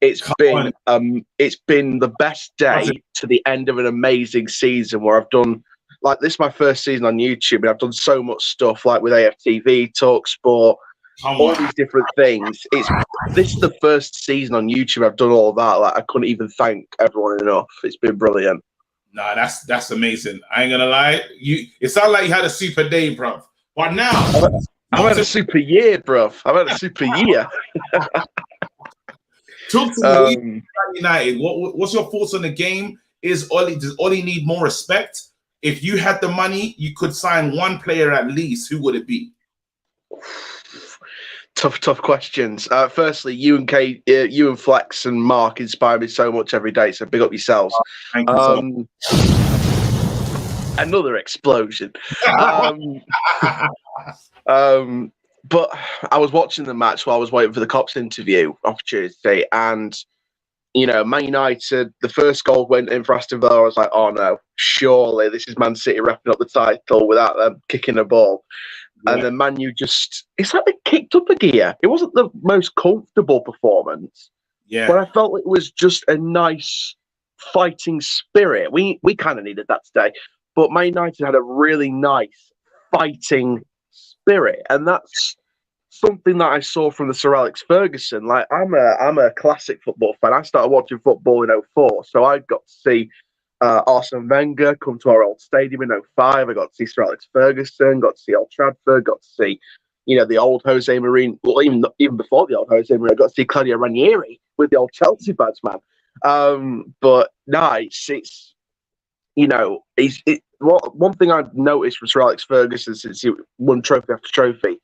S10: It's been the best day to the end of an amazing season where I've done, like, this is my first season on YouTube and I've done so much stuff, like with AFTV, TalkSport, all these different things. This is the first season on YouTube I've done all that. Like, I couldn't even thank everyone enough. It's been brilliant.
S1: Nah, that's amazing. I ain't gonna lie. It sounded like you had a super day, bruv. But now
S10: I've had a super year, bruv. I've had a super year.
S1: Talk to me about United. What's your thoughts on the game? Does Ollie need more respect? If you had the money, you could sign one player at least. Who would it be?
S10: Tough questions. Firstly, you and Flex and Mark inspire me so much every day. So big up yourselves.
S1: Thank you so much.
S10: Another explosion. But I was watching the match while I was waiting for the Cops interview opportunity, and Man United, the first goal went in for Aston Villa. I was like, oh no, surely this is Man City wrapping up the title without them kicking a ball. Yeah. And then Man U it's like they kicked up a gear. It wasn't the most comfortable performance, but I felt it was just a nice fighting spirit. We kind of needed that today, but Man United had a really nice fighting spirit, and that's something that I saw from the Sir Alex Ferguson. Like, I'm a classic football fan. I started watching football in 2004, so I got to see Arsene Wenger come to our old stadium in 2005. I got to see Sir Alex Ferguson, got to see Old Trafford, got to see the old Jose Mourinho. Well, even before the old Jose Mourinho, I got to see Claudio Ranieri with the old Chelsea badge, man. But no, it's one thing I've noticed from Sir Alex Ferguson since he won trophy after trophy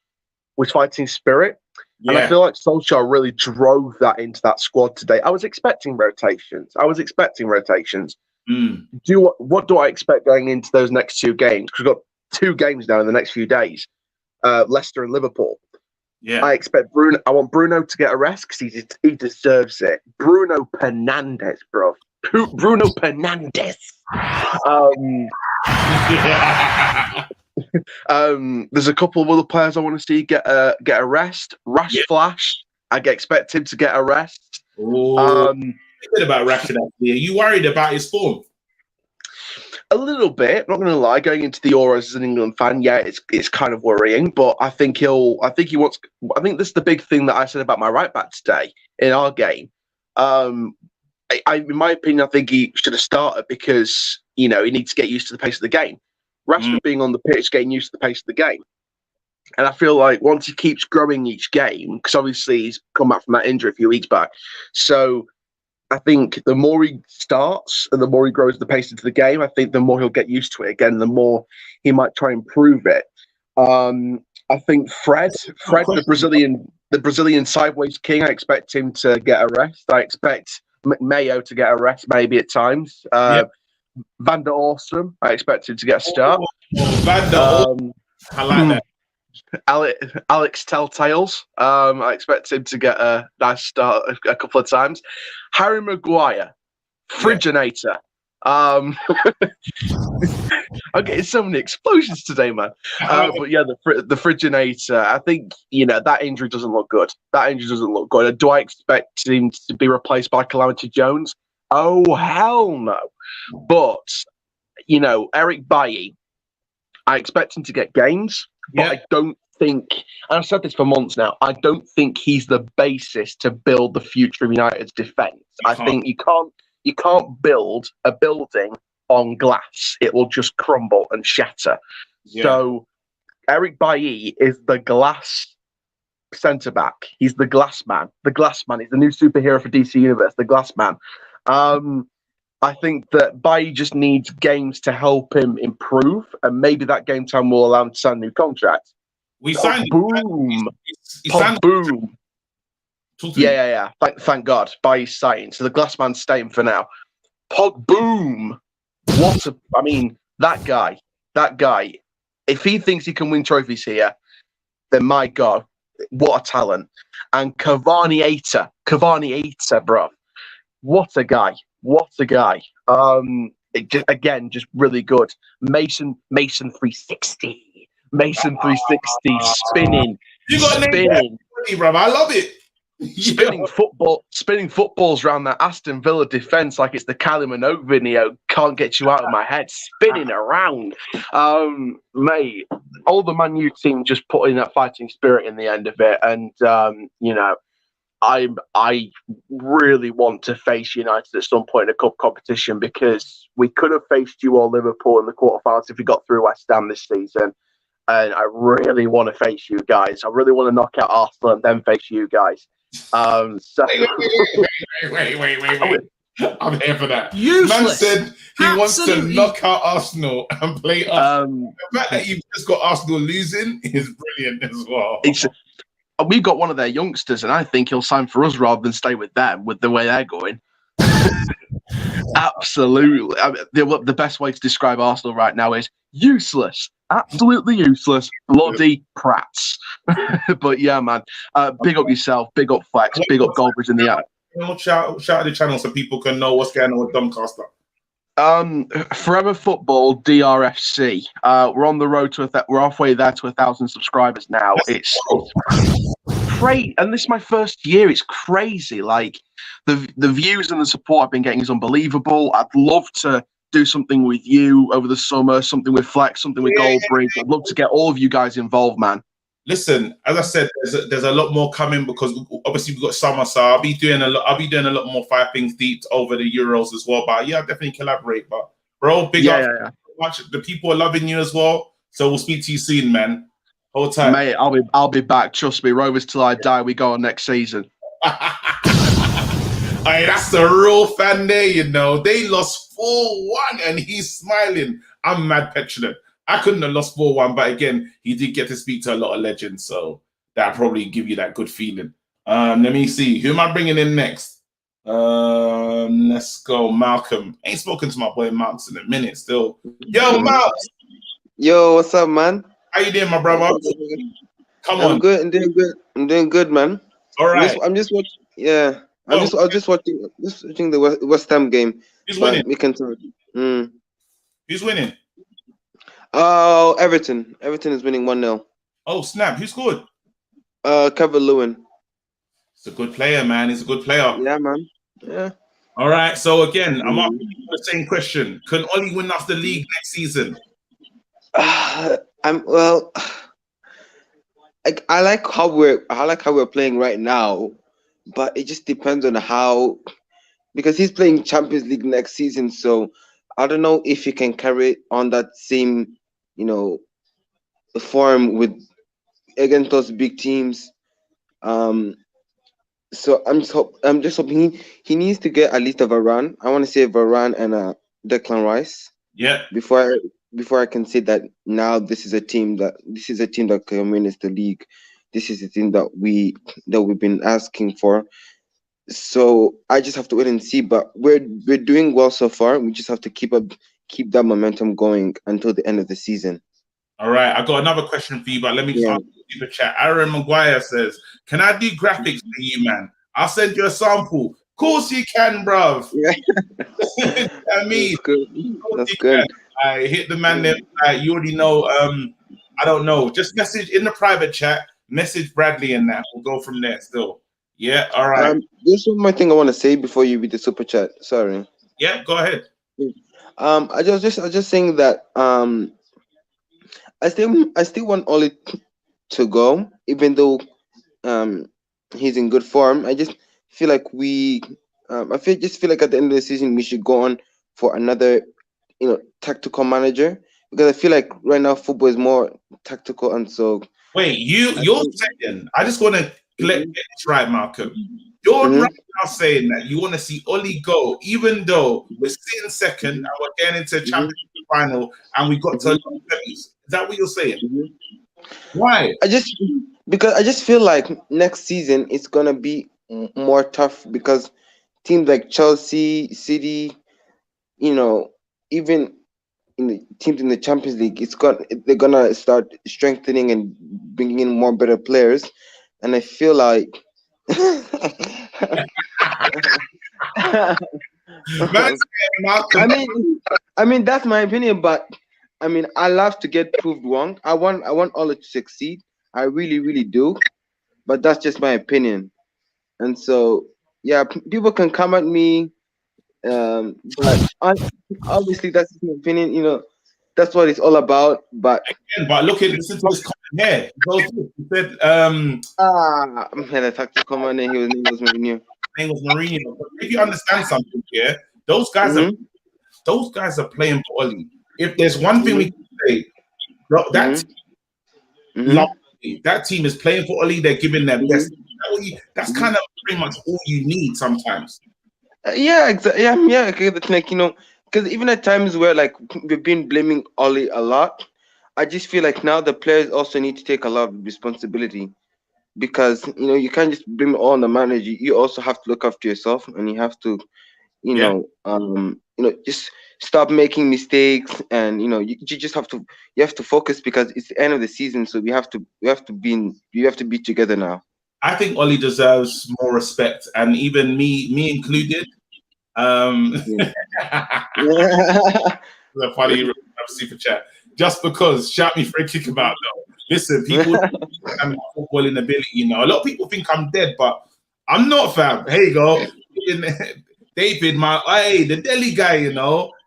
S10: was fighting spirit. Yeah. And I feel like Solskjaer really drove that into that squad today. I was expecting rotations. What do I expect going into those next two games? Because we've got two games now in the next few days, Leicester and Liverpool. Yeah, I expect Bruno. I want Bruno to get a rest because he deserves it. Bruno Fernandes, bro. Bruno Fernandes. There's a couple of other players I want to see get a rest. Flash, I expect him to get a rest.
S1: What about Rashford? Are you worried about his form?
S10: A little bit, not going to lie. Going into the Euros as an England fan, yeah, it's kind of worrying. But I think he wants. I think this is the big thing that I said about my right back today in our game. In my opinion, I think he should have started because he needs to get used to the pace of the game. Rashford being on the pitch, getting used to the pace of the game. And I feel like once he keeps growing each game, because obviously he's come back from that injury a few weeks back, so I think the more he starts and the more he grows the pace into the game, I think the more he'll get used to it again, the more he might try and improve it. I think Fred, the Brazilian sideways king, I expect him to get a rest. I expect Mayo to get a rest maybe at times. Van der Awesome, I expect him to get a start.
S1: Van der Awesome. I like that.
S10: Alex Telltales. I expect him to get a nice start a couple of times. Harry Maguire, Friginator. I'm getting so many explosions today, man. But yeah, the Friginator. I think that injury doesn't look good. Do I expect him to be replaced by Calamity Jones? Oh hell no! But Eric Bailly, I expect him to get games. But I don't think, and I've said this for months now, I don't think he's the basis to build the future of United's defence. I think you can't build a building on glass. It will just crumble and shatter. Yeah. So Eric Bailly is the glass centre-back. He's the glass man. The glass man is the new superhero for DC Universe, the glass man. I think that Bailly just needs games to help him improve, and maybe that game time will allow him to sign a new contract.
S1: We signed
S10: boom. Boom. Yeah. Thank God. Bailly's staying. So the glass man's staying for now. Boom. That guy. If he thinks he can win trophies here, then my God, what a talent. And Cavani-ator, bro. What a guy. Just really good. Mason 360. Mason 360 spinning.
S1: You got spinning, bro. I love it.
S10: Spinning footballs around that Aston Villa defense like it's the Kylie Minogue video. Can't get you out of my head. Spinning around, mate. All the Man U team just put in that fighting spirit in the end of it, and I really want to face United at some point in a cup competition, because we could have faced you or Liverpool in the quarterfinals if we got through West Ham this season. And I really want to face you guys. I really want to knock out Arsenal and then face you guys.
S1: Wait. I'm here for that.
S5: Useless.
S1: Man said he wants to knock out Arsenal and play us. The fact that you've just got Arsenal losing is brilliant as well.
S10: We've got one of their youngsters, and I think he'll sign for us rather than stay with them with the way they're going. Absolutely. The best way to describe Arsenal right now is useless. Absolutely useless. Bloody prats. But yeah, man. Big up yourself. Big up Flex. Big up Goldbridge in the app.
S1: Shout out the channel so people can know what's going on with Doncaster.
S10: Forever Football DRFC. We're on the road to we're halfway there to 1,000 subscribers now. It's crazy, and this is my first year. It's crazy. Like the views and the support I've been getting is unbelievable. I'd love to do something with you over the summer, something with Flex, something with Goldbridge. I'd love to get all of you guys involved, man.
S1: Listen, as I said, there's a lot more coming, because obviously we've got summer, so I'll be doing a lot more Five Things Deep over the Euros as well. But yeah, I'll definitely collaborate. But bro, big up. Watch, the people are loving you as well. So we'll speak to you soon, man. Hold tight,
S10: mate. I'll be back. Trust me. Rovers till I die. We go on next season.
S1: Hey, that's the real fan there, you know. They lost 4-1 and he's smiling. I'm mad petulant. I couldn't have lost 4-1, but again, he did get to speak to a lot of legends, so that'll probably give you that good feeling. Let me see. Who am I bringing in next? Let's go, Malcolm. Ain't spoken to my boy Malcolm in a minute still. Yo, Malcolm.
S11: Yo, what's up, man?
S1: How you doing, my brother? Come on.
S11: I'm good. I'm doing good. I'm doing good, man.
S1: All right.
S11: I'm just watching. Yeah. I was just watching the West Ham game.
S1: Who's winning?
S11: We can talk.
S1: Who's winning?
S11: Oh, Everton. Everton is winning 1-0.
S1: Oh, snap. Who scored?
S11: Kevin Lewin.
S1: He's a good player, man. He's a good player.
S11: Yeah, man. Yeah.
S1: All right. So again, I'm asking you the same question. Can Oli win us the league next season?
S11: Well, I like how we're playing right now, but it just depends on how, because he's playing Champions League next season. So I don't know if he can carry on that same, form with against those big teams. Um, so I'm just hoping he needs to get at least a Varane. I want to say Varane and a Declan Rice.
S1: Yeah.
S11: Before I can say that now this is a team that can win us the league. This is the team that we've been asking for. So I just have to wait and see. But we're doing well so far. We just have to keep that momentum going until the end of the season.
S1: All right, I got another question for you, but let me just answer the chat. Aaron Maguire says, "Can I do graphics for you, man? I'll send you a sample." Of course you can, bruv. I mean,
S11: that's good.
S1: I hit the man there. You already know. I don't know. Just message in the private chat. Message Bradley and that. We'll go from there. Still, yeah. All right.
S11: There's one more thing I want to say before you read the super chat. Sorry.
S1: Yeah, go ahead.
S11: I was just saying that I still want Oli to go, even though he's in good form. I just feel like just feel like at the end of the season we should go on for another tactical manager, because I feel like right now football is more tactical, and so
S1: wait, you're saying, I just want to get this right, Malcolm. You're right now saying that you want to see Oli go, even though we're sitting second and we're getting into Champions League final and we got to Febs. Is that what you're saying? Why?
S11: Because I just feel like next season it's gonna be more tough, because teams like Chelsea, City, even in the teams in the Champions League, they're gonna start strengthening and bringing in more better players, and I feel like I mean that's my opinion, but I mean I love to get proved wrong. I want Ola to succeed. I really, really do, but that's just my opinion. And so yeah, people can come at me, but obviously that's my opinion. That's what it's all about. But
S1: listen to this comment here. He said,
S11: had a tactical man, and his name was Mourinho.
S1: But if you understand something here, those guys are playing for Oli. If there's one thing we can say, that team is playing for Oli. They're giving their best. That's kind of pretty much all you need sometimes.
S11: Yeah, exactly. Yeah. Like because even at times where like we've been blaming Oli a lot, I just feel like now the players also need to take a lot of responsibility, because you can't just blame it all on the manager. You also have to look after yourself, and you have to, just stop making mistakes, and you just have to focus, because it's the end of the season, so we have to be together now.
S1: I think Oli deserves more respect, and even me included. The funny super chat. Just because, shout me for a kick about though. Listen, people have footballing ability. A lot of people think I'm dead, but I'm not, fam. Here you go, David, the Delhi guy.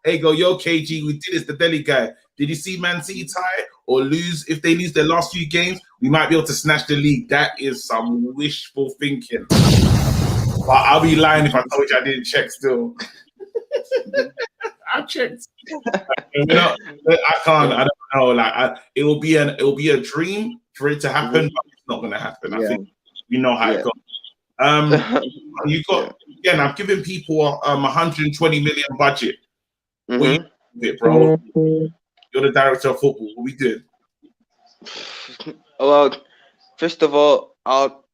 S1: Hey, go, yo, KG, we did this. The Delhi guy. Did you see Man City tie or lose? If they lose their last few games, we might be able to snatch the league. That is some wishful thinking. But I'll be lying if I told you I didn't check still. I checked. I can't. I don't know. Like, it will be a dream for it to happen, but it's not going to happen. I think you know how it goes. You got again. I'm giving people 120 million budget. What you do, bro? You're the director of football. What we doing?
S11: Well, first of all, I'll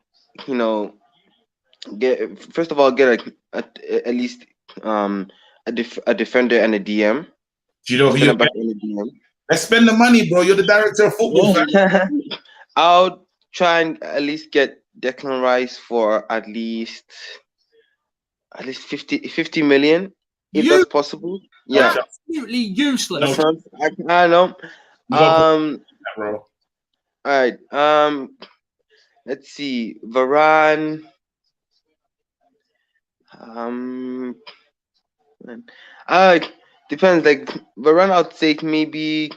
S11: get at least a defender and a DM.
S1: Do you know who you're getting? Let's spend the money, bro. You're the director of football.
S11: I'll try and at least get Declan Rice for at least 50 million, if that's possible. Yeah,
S5: absolutely useless.
S11: I know.
S1: Bro.
S11: All right. Let's see. Varane. Depends. Like Varane, I'll take maybe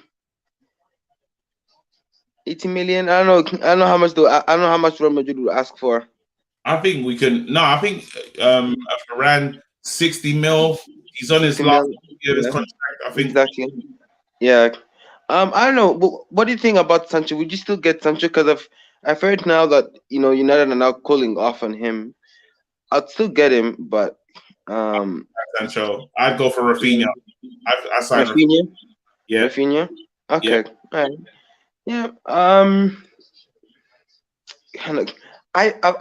S11: 80 million. I don't know. I don't know how much though. I don't know how much Real Madrid would ask for.
S1: I think we can. No, I think Varane 60 mil. He's on his
S11: 60
S1: last
S11: mil.
S1: year of his
S11: Yeah,
S1: contract. I think.
S11: exactly. Yeah. I don't know. What do you think about Sancho? Would you still get Sancho? Because I've heard now that United are now calling off on him. I'd still get him, but
S1: Sancho. I'd go for Rafinha. I signed
S11: Rafinha.
S1: Yeah.
S11: Rafinha. Okay.
S1: Yeah.
S11: All right. Yeah.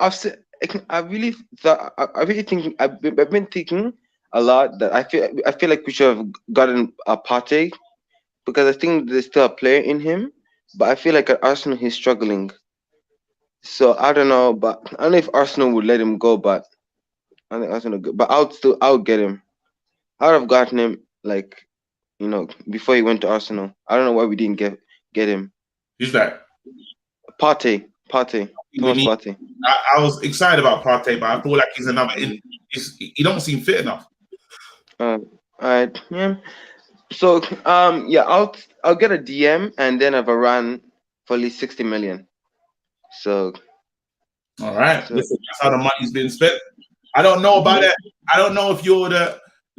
S11: I've said I really thought I really think I've been thinking a lot that I feel like we should have gotten a Partey because I think there's still a player in him, but I feel like at Arsenal he's struggling. So I don't know, but I don't know if Arsenal would let him go, but I think Arsenal good. But I would get him. I would have gotten him like before he went to Arsenal. I don't know why we didn't get him.
S1: Who's that?
S11: Partey. Thomas Partey.
S1: I was excited about Partey, but I feel like he's another. He don't seem fit enough.
S11: Alright, yeah. So yeah, I'll get a DM and then a Varane for at least 60 million. So.
S1: All right, listen, that's how the money's been spent. I don't know about it. I don't know if you're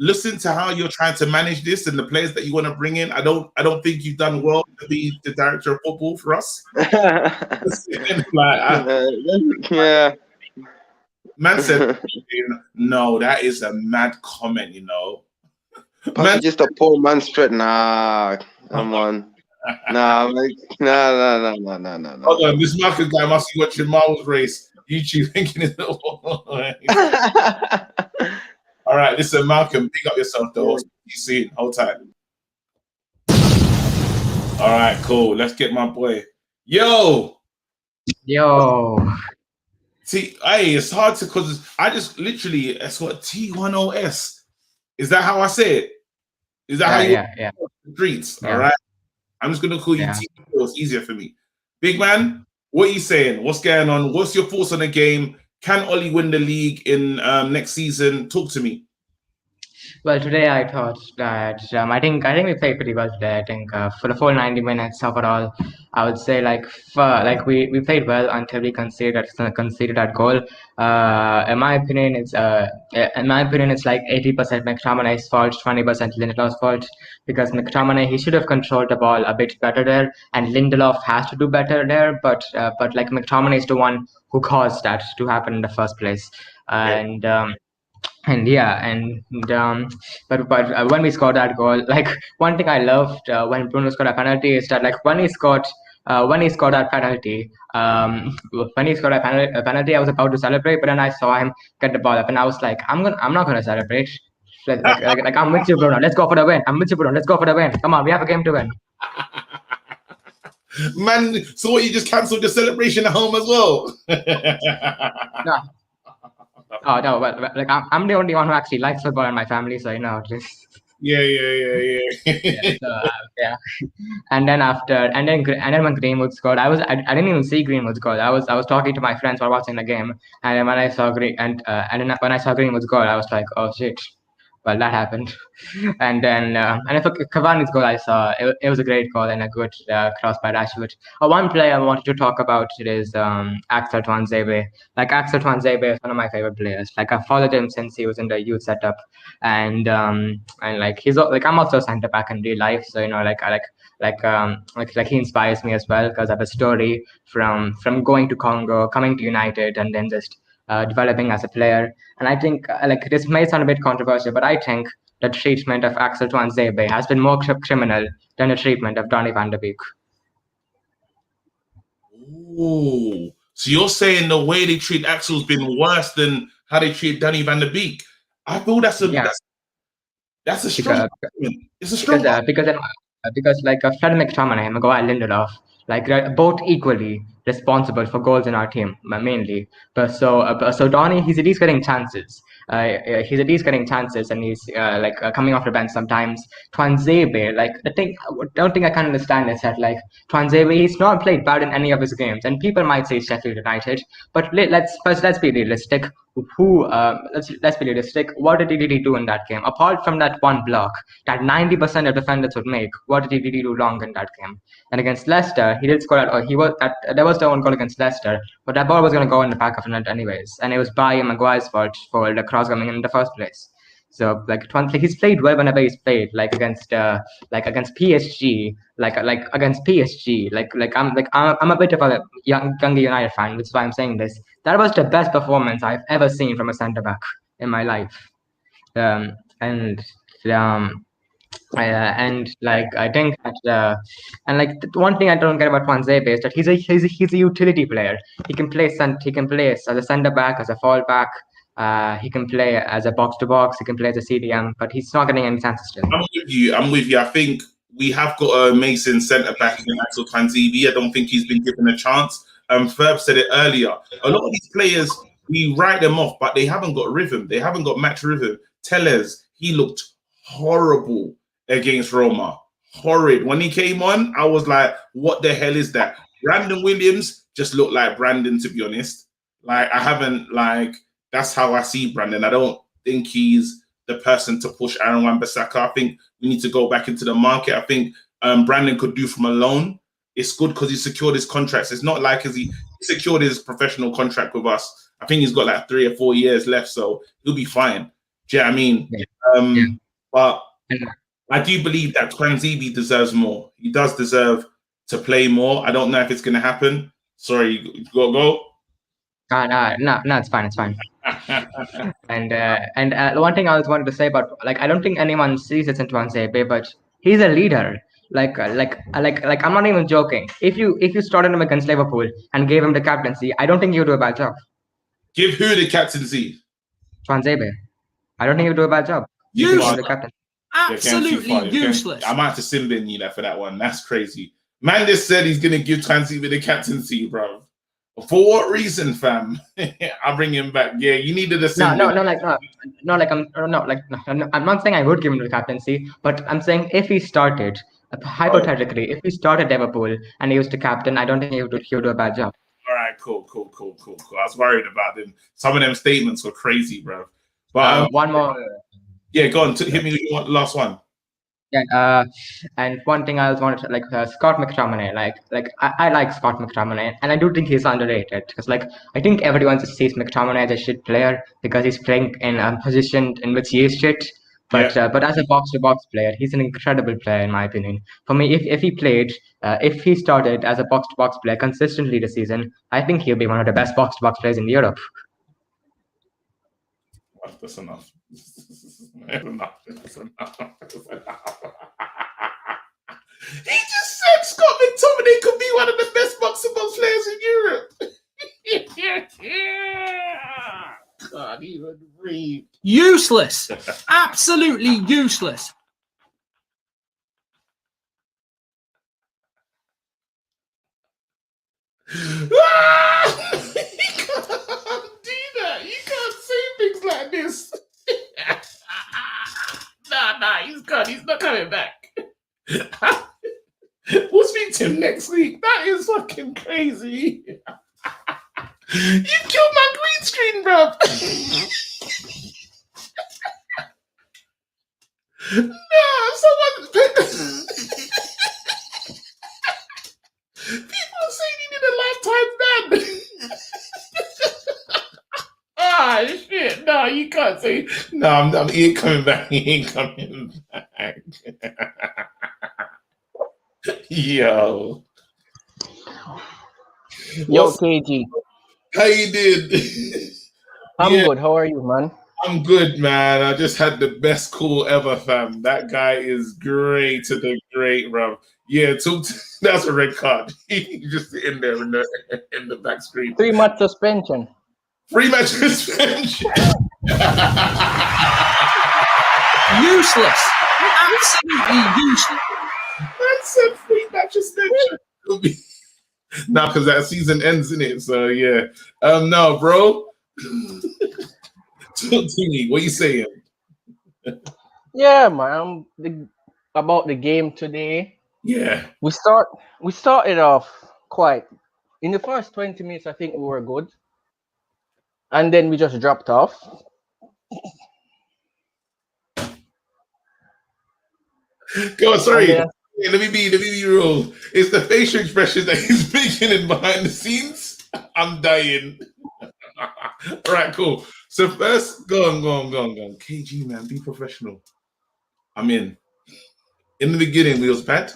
S1: listen to how you're trying to manage this and the players that you want to bring in. I don't think you've done well to be the director of football for us.
S11: Yeah.
S1: Man said, no, that is a mad comment,
S11: Man, just a poor man's threat. Nah, come on. Nah, like, nah.
S1: Hold on, this Marcus guy must be watching Marvel's Race. YouTube thinking it's all right, listen, Malcolm, pick up yourself though. You see it, hold tight. All right, cool. Let's get my boy. Yo. See, hey, it's hard to because I just literally it's what T10S. Is that how I say it? Is that how you the streets? All right. I'm just gonna call you T. It's easier for me. Big man, what are you saying? What's going on? What's your thoughts on the game? Can Ollie win the league in next season? Talk to me.
S12: Well, today I thought that I think we played pretty well today. I think for the full 90 minutes overall, I would say we played well until we conceded that goal. In my opinion, it's like 80% McTominay's fault, 20% Lindelof's fault, because McTominay, he should have controlled the ball a bit better there, and Lindelof has to do better there. But like McTominay is the one who caused that to happen in the first place, but when we scored that goal, like one thing I loved when Bruno scored a penalty is that like when he scored that penalty, I was about to celebrate, but then I saw him get the ball up, and I was like, I'm not gonna celebrate. Like I'm with you, Bruno. Let's go for the win. I'm with you, Bruno. Let's go for the win. Come on, we have a game to win.
S1: Man, so what? You just cancelled the celebration at home as well?
S12: No. Oh no, but like I'm the only one who actually likes football in my family, so just
S1: yeah.
S12: And then when Greenwood scored, I didn't even see Greenwood's goal. I was talking to my friends while watching the game, and then when I saw Greenwood's goal, I was like, oh shit. Well, that happened. And then for Cavani's goal, I saw it was a great goal and a good cross by Rashford. One player I wanted to talk about is Axel Tuanzebe. Like Axel Tuanzebe is one of my favorite players. Like I followed him since he was in the youth setup, and like he's like I'm also a centre back in real life, so he inspires me as well because I have a story from going to Congo, coming to United, and then just developing as a player. And I think like this may sound a bit controversial, but I think the treatment of Axel Tuanzebe has been more criminal than the treatment of Donny van de Beek.
S1: Ooh, so you're saying the way they treat Axel's been worse than how they treat Donny van de Beek? I feel that's a strong argument. It's a strong
S12: because like Fred McTominay and Maguire Lindelof, like they're both equally responsible for goals in our team mainly. But so Donny, he's at least getting chances. He's at least getting chances, and he's coming off the bench sometimes. Tuanzebe, don't think I can understand is that Tuanzebe, he's not played bad in any of his games, and people might say Sheffield United, but let's be realistic. Let's be realistic. What did he do in that game? Apart from that one block that 90% of defenders would make, what did he do wrong in that game? And against Leicester, he did score. There was the one goal against Leicester, but that ball was going to go in the back of the net anyways, and it was by Maguire's fault for the cross coming in the first place. So he's played well whenever he's played, against PSG, against PSG. I'm a bit of a younger United fan, which is why I'm saying this. That was the best performance I've ever seen from a centre back in my life. I think that the one thing I don't get about Tuanzebe is that he's a utility player. He can play as a centre back, as a full back. He can play as a box to box. He can play as a CDM, but he's not getting any chances still.
S1: I'm with you. I think we have got a amazing centre back in Axel Tuanzebe. I don't think he's been given a chance. Febs said it earlier. A lot of these players, we write them off, but they haven't got rhythm. They haven't got match rhythm. Tellez, he looked horrible against Roma. Horrid. When he came on, I was like, what the hell is that? Brandon Williams just looked like Brandon, to be honest. That's how I see Brandon. I don't think he's the person to push Aaron Wan-Bissaka. I think we need to go back into the market. I think Brandon could do from a loan. It's good because he secured his contracts. It's not like he secured his professional contract with us. I think he's got 3 or 4 years left, so he'll be fine. Do you know what I mean? Yeah. But I do believe that Tuanzebe deserves more. He does deserve to play more. I don't know if it's going to happen. Sorry, you got to go?
S12: No, it's fine. It's fine. and one thing I was wanted to say about I don't think anyone sees it in Tuanzebe, but he's a leader. I'm not even joking. If you started him against Liverpool and gave him the captaincy, I don't think he'll do a bad job.
S1: Give who the captaincy?
S12: Tuanzebe. I don't think he'll do a bad job.
S5: Useless. Absolutely useless.
S1: I might have to Simbin you for that one. That's crazy. Man just said he's gonna give Tuanzebe the captaincy, bro. For what reason, fam? I'll bring him back. Yeah, you needed a Simbin.
S12: I'm not saying I would give him the captaincy, but I'm saying if he started, hypothetically, if he started Liverpool and he was the captain, I don't think he would do a bad job.
S1: All right, cool. I was worried about them. Some of them statements were crazy, bro. But
S12: one more.
S1: Yeah, go on. Hit me with the last one.
S12: Yeah, and one thing I was wanted to Scott McTominay. I like Scott McTominay, and I do think he's underrated because I think everyone just sees McTominay as a shit player because he's playing in a position in which he is shit. But as a box to box player, he's an incredible player in my opinion. For me, if he started as a box to box player consistently this season, I think he'll be one of the best box to box players in Europe.
S1: That's enough. He just said Scott McTominay could be one of the best box-to-box players in Europe. God, even breathe.
S5: Useless. Absolutely useless.
S1: You can't do that. You can't say things like this. Nah, he's gone. He's not coming back. We'll speak to him next week. That is fucking crazy. You killed my green screen, bro. No, someone. People are saying he need a lifetime ban. Ah, shit. No, you can't say. No, he ain't coming back. He ain't coming back. Yo,
S13: KG.
S1: How you did?
S13: I'm good. How are you, man?
S1: I'm good, man. I just had the best call ever, fam. That guy is great to the great, bro. Yeah, that's a red card. He just in there in the back screen.
S13: 3-match suspension.
S1: 3-match suspension.
S5: Useless. Absolutely useless.
S1: I said 3-match suspension. Now, because that season ends, in it. So yeah. No, bro. Talk to me. What you saying?
S13: Yeah, man. About the game today.
S1: Yeah.
S13: We started off quite. In the first 20 minutes, I think we were good, and then we just dropped off.
S1: Go on, sorry.
S13: Then,
S1: Let me be real. It's the facial expression that he's making in behind the scenes. I'm dying. All right, cool. So first, go on. KG, man, be professional. I'm in. In the beginning, we was bad.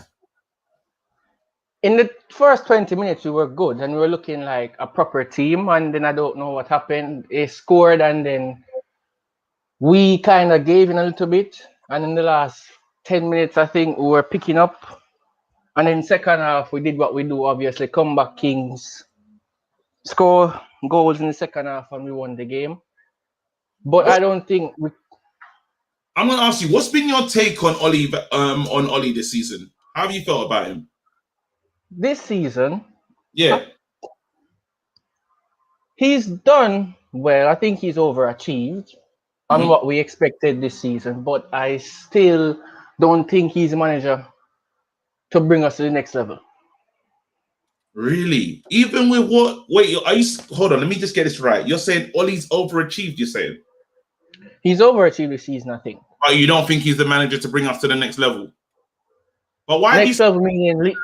S13: in the first 20 minutes, we were good, and we were looking like a proper team. And then I don't know what happened. They scored, and then we kind of gave in a little bit. And in the last 10 minutes, I think we were picking up. And then second half, we did what we do, obviously, comeback kings, score goals in the second half, and we won the game. But I don't think we.
S1: I'm gonna ask you, what's been your take on Ollie this season? How have you felt about him?
S13: This season,
S1: yeah,
S13: he's done well. I think he's overachieved on what we expected this season, but I still don't think he's a manager to bring us to the next level.
S1: Really? Even with what? Wait, hold on. Let me just get this right. You're saying Ollie's overachieved. You're saying
S13: he's overachieved this season, I think.
S1: But you don't think he's the manager to bring us to the next level? But why?
S13: Next level meaning.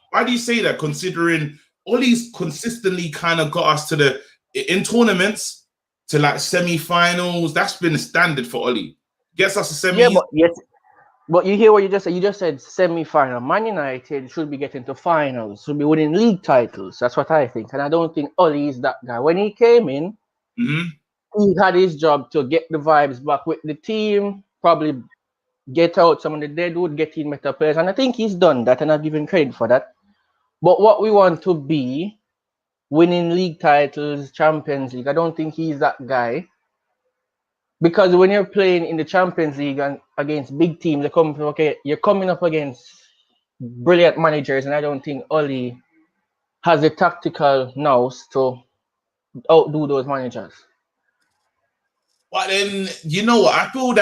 S1: Why do you say that? Considering Ollie's consistently kind of got us to in tournaments to like semi-finals. That's been a standard for Ollie. Gets us to semi.
S13: Yeah, but you hear what you just said. You just said semi-final. Man United should be getting to finals. Should be winning league titles. That's what I think. And I don't think Ollie is that guy. When he came in, he had his job to get the vibes back with the team. Probably get out some of the deadwood, get in better players. And I think he's done that, and I give him credit for that. But what we want to be, winning league titles, Champions League, I don't think he's that guy. Because when you're playing in the Champions League and against big teams, you're coming up against brilliant managers, and I don't think Ollie has the tactical nous to outdo those managers.
S1: But then, you know what? I feel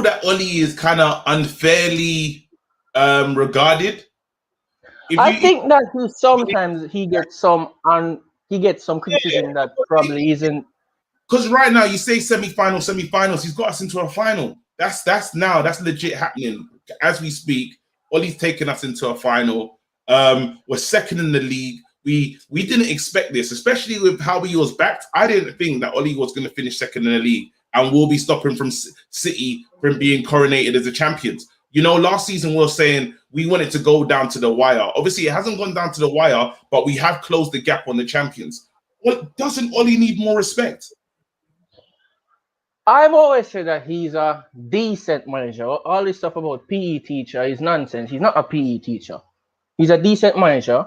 S1: that Ollie is kind of unfairly regarded.
S13: I think that he gets some criticism that probably isn't.
S1: Because right now you say semi-finals, he's got us into a final. That's legit happening as we speak. Ollie's taken us into a final. We're second in the league. We didn't expect this, especially with how we was backed. I didn't think that Ollie was going to finish second in the league and we'll be stopping from City from being coronated as the champions. You know, last season we were saying we wanted to go down to the wire. Obviously, it hasn't gone down to the wire, but we have closed the gap on the champions. What doesn't Ollie need more respect?
S13: I've always said that he's a decent manager. All this stuff about PE teacher is nonsense. He's not a PE teacher. He's a decent manager.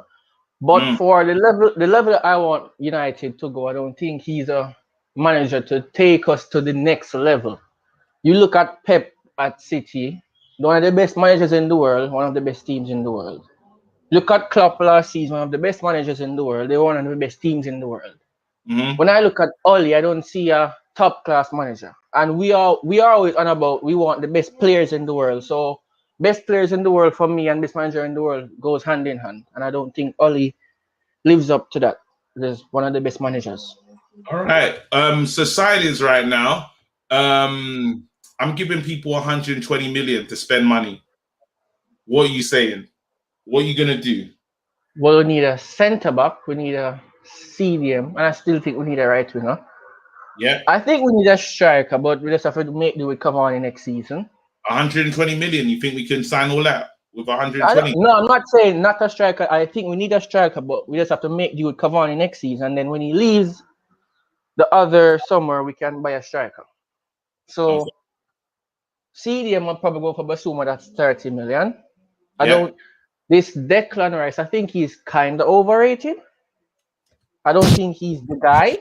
S13: But for the level that I want United to go, I don't think he's a manager to take us to the next level. You look at Pep at City, one of the best managers in the world, one of the best teams in the world. Look at Klopp last season, one of the best managers in the world. They were one of the best teams in the world. When I look at Ollie, I don't see a top-class manager. And we are always on about we want the best players in the world. So best players in the world for me and best manager in the world goes hand in hand. And I don't think Ollie lives up to that. He's one of the best managers.
S1: All right. So signings right now. I'm giving people 120 million to spend money. What are you saying? What are you gonna do?
S13: Well, we need a centre back. We need a CDM, and I still think we need a right winger.
S1: Yeah.
S13: I think we need a striker, but we just have to make do with Cavani next season.
S1: 120 million. You think we can sign all that with 120?
S13: No, I'm not saying not a striker. I think we need a striker, but we just have to make do with Cavani next season. And then when he leaves the other summer, we can buy a striker. So CDM will probably go for Basuma. That's 30 million. This Declan Rice, I think he's kind of overrated. I don't think he's the guy.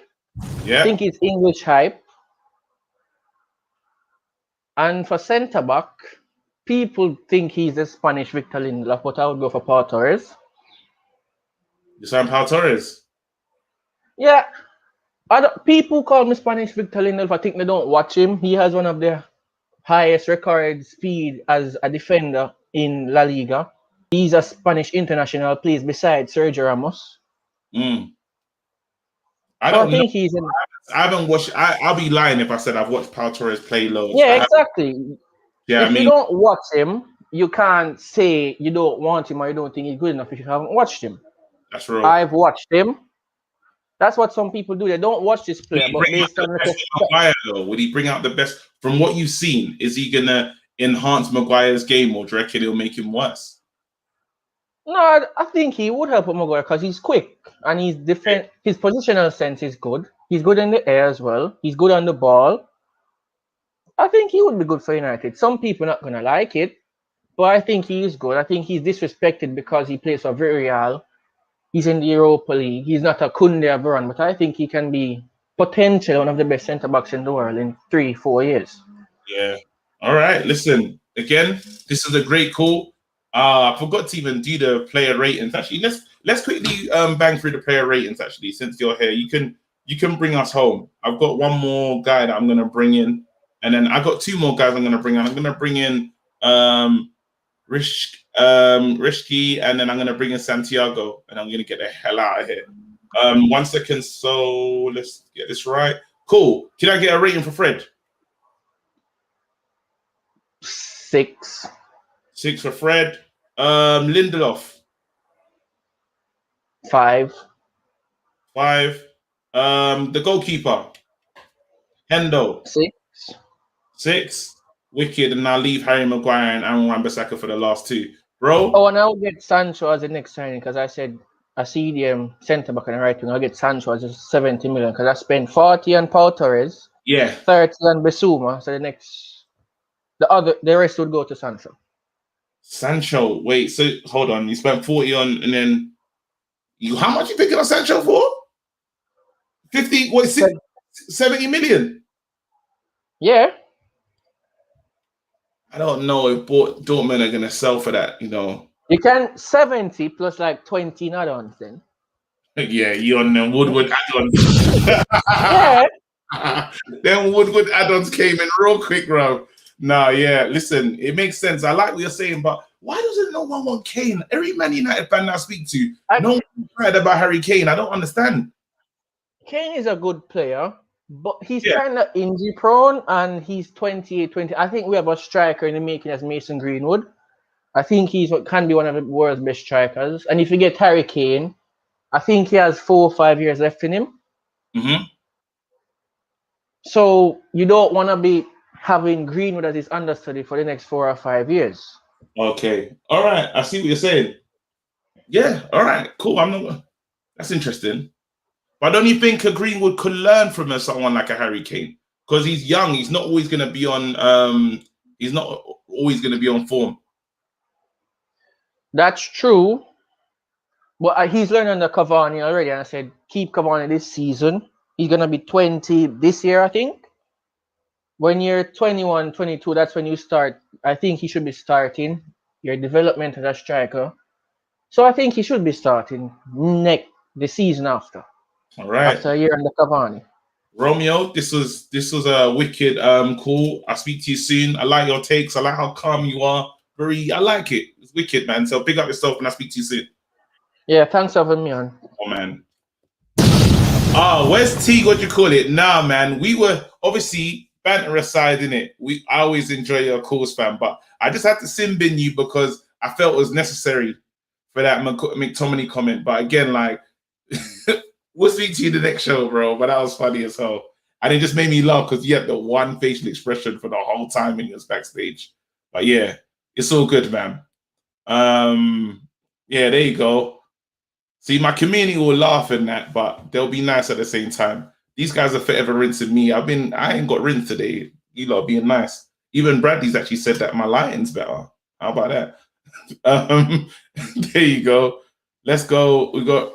S13: I think he's English hype. And for centre back, people think he's the Spanish Victor Lindelof, but I would go for Pau Torres.
S1: You signed Pau Torres?
S13: Yeah. People call me Spanish Victor Lindelof. I think they don't watch him. He has one of the highest recorded speed as a defender in La Liga. He's a Spanish international, plays beside Sergio Ramos.
S1: I
S13: think he's in.
S1: I haven't watched. I'll be lying if I said I've watched Pau Torres play loads.
S13: Yeah, exactly.
S1: Yeah,
S13: if you don't watch him, you can't say you don't want him or you don't think he's good enough if you haven't watched him.
S1: That's right.
S13: I've watched him. That's what some people do. They don't watch this player, but based on
S1: Maguire, though, would he bring out the best from what you've seen? Is he gonna enhance Maguire's game, or do you reckon it'll make him worse?
S13: No, I think he would help Maguire because he's quick and he's different. His positional sense is good. He's good in the air as well. He's good on the ball. I think he would be good for United. Some people are not gonna like it, but I think he is good. I think he's disrespected because he plays for Villarreal. He's in the Europa League. He's not a Kunde or Varane, but I think he can be potentially one of the best centre backs in the world in 3-4 years.
S1: Yeah. All right. Listen, again, this is a great call. I forgot to even do the player ratings. Actually, let's quickly bang through the player ratings. Actually, since you're here, you can bring us home. I've got one more guy that I'm gonna bring in, and then I got two more guys I'm gonna bring in. I'm gonna bring in Rishki, and then I'm gonna bring in Santiago, and I'm gonna get the hell out of here. 1 second. So let's get this right. Cool. Can I get a rating for Fred?
S13: 6.
S1: 6 for Fred. Lindelof.
S13: 5.
S1: 5. The goalkeeper. Hendo.
S13: 6.
S1: 6. Wicked, and I'll leave Harry Maguire and Aaron Wan-Bissaka for the last 2. Bro.
S13: Oh, and I'll get Sancho as the next signing because I said a CDM centre back and right wing. I'll get Sancho as a 70 million because I spent 40 on Pau Torres.
S1: Yeah.
S13: 30 on Bissouma. So the rest would go to Sancho.
S1: Sancho, wait, so hold on. You spent 40 on, and then how much you picking on Sancho for? 50, 70 million?
S13: Yeah.
S1: I don't know if Dortmund are gonna sell for that, you know.
S13: You can 70 plus like 20 add-ons then.
S1: Yeah, you on them Woodward add-ons.
S13: Yeah.
S1: Them Woodward add-ons came in real quick, bro. No, yeah, listen, it makes sense. I like what you're saying, but why doesn't no one want Kane? Every Man United fan I speak to, no one heard about Harry Kane. I don't understand.
S13: Kane is a good player, but he's kind of injury prone and he's 28, 20. I think we have a striker in the making as Mason Greenwood. I think he's what can be one of the world's best strikers. And if you get Harry Kane, I think he has 4 or 5 years left in him.
S1: Mm-hmm.
S13: So you don't want to be having Greenwood as his understudy for the next 4 or 5 years.
S1: Okay. All right. I see what you're saying. Yeah. All right. Cool. That's interesting. But don't you think a Greenwood could learn from someone like a Harry Kane? Because he's young. He's not always going to be on. He's not always going to be on form.
S13: That's true. But he's learning under Cavani already, and I said keep Cavani this season. He's going to be 20 this year, I think. When you're 21, 22, that's when you start. I think he should be starting your development as a striker. So I think he should be starting the season after.
S1: All right.
S13: After a year under Cavani.
S1: Romeo, this was a wicked call. I'll speak to you soon. I like your takes. I like how calm you are. I like it. It's wicked, man. So pick up yourself and I'll speak to you soon.
S13: Yeah, thanks for having me on.
S1: Oh, man. Where's T? What you call it? Nah, man. We were obviously banter aside, innit? I always enjoy your calls, fam. But I just had to sin bin you because I felt it was necessary for that McTominay comment. But again, like, we'll speak to you the next show, bro. But that was funny as hell. And it just made me laugh because you had the one facial expression for the whole time when you was backstage. But yeah, it's all good, man. Yeah, there you go. See, my community will laugh at that, but they'll be nice at the same time. These guys are forever rinsing me. I ain't got rinsed today. You lot being nice. Even Bradley's actually said that my lighting's better. How about that? There you go. Let's go. We got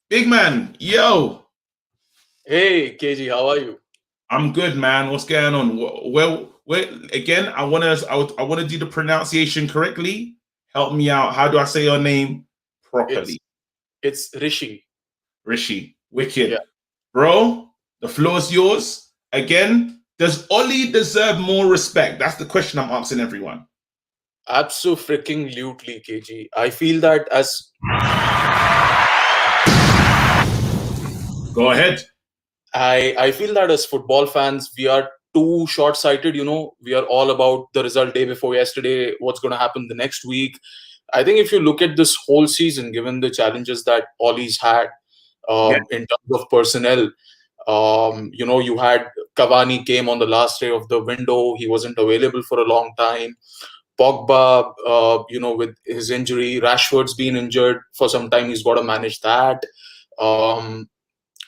S1: Big Man. Yo.
S14: Hey, KG, how are you?
S1: I'm good, man. What's going on? Well, again, I want to do the pronunciation correctly. Help me out. How do I say your name properly?
S14: It's Rishi.
S1: Rishi, wicked.
S14: Yeah.
S1: Bro, the floor is yours. Again, does Oli deserve more respect? That's the question I'm asking everyone.
S14: Absolutely, KG. I feel that as...
S1: Go ahead.
S14: I feel that as football fans, we are too short-sighted. We are all about the result day before yesterday, what's going to happen the next week. I think if you look at this whole season, given the challenges that Ollie's had in terms of personnel, you had Cavani came on the last day of the window. He wasn't available for a long time. Pogba, with his injury, Rashford's been injured for some time. He's got to manage that.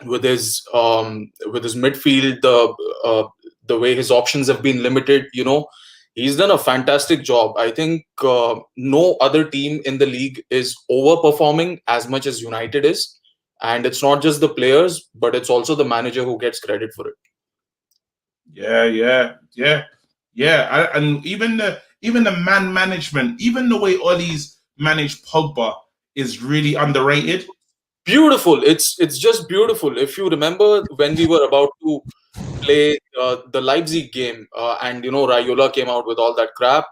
S14: With his midfield, the way his options have been limited, he's done a fantastic job. I think no other team in the league is overperforming as much as United is, and it's not just the players, but it's also the manager who gets credit for it.
S1: Yeah. And even the man management, even the way Ollie's managed Pogba is really underrated.
S14: Beautiful. It's just beautiful. If you remember when we were about to play the Leipzig game, and Raiola came out with all that crap.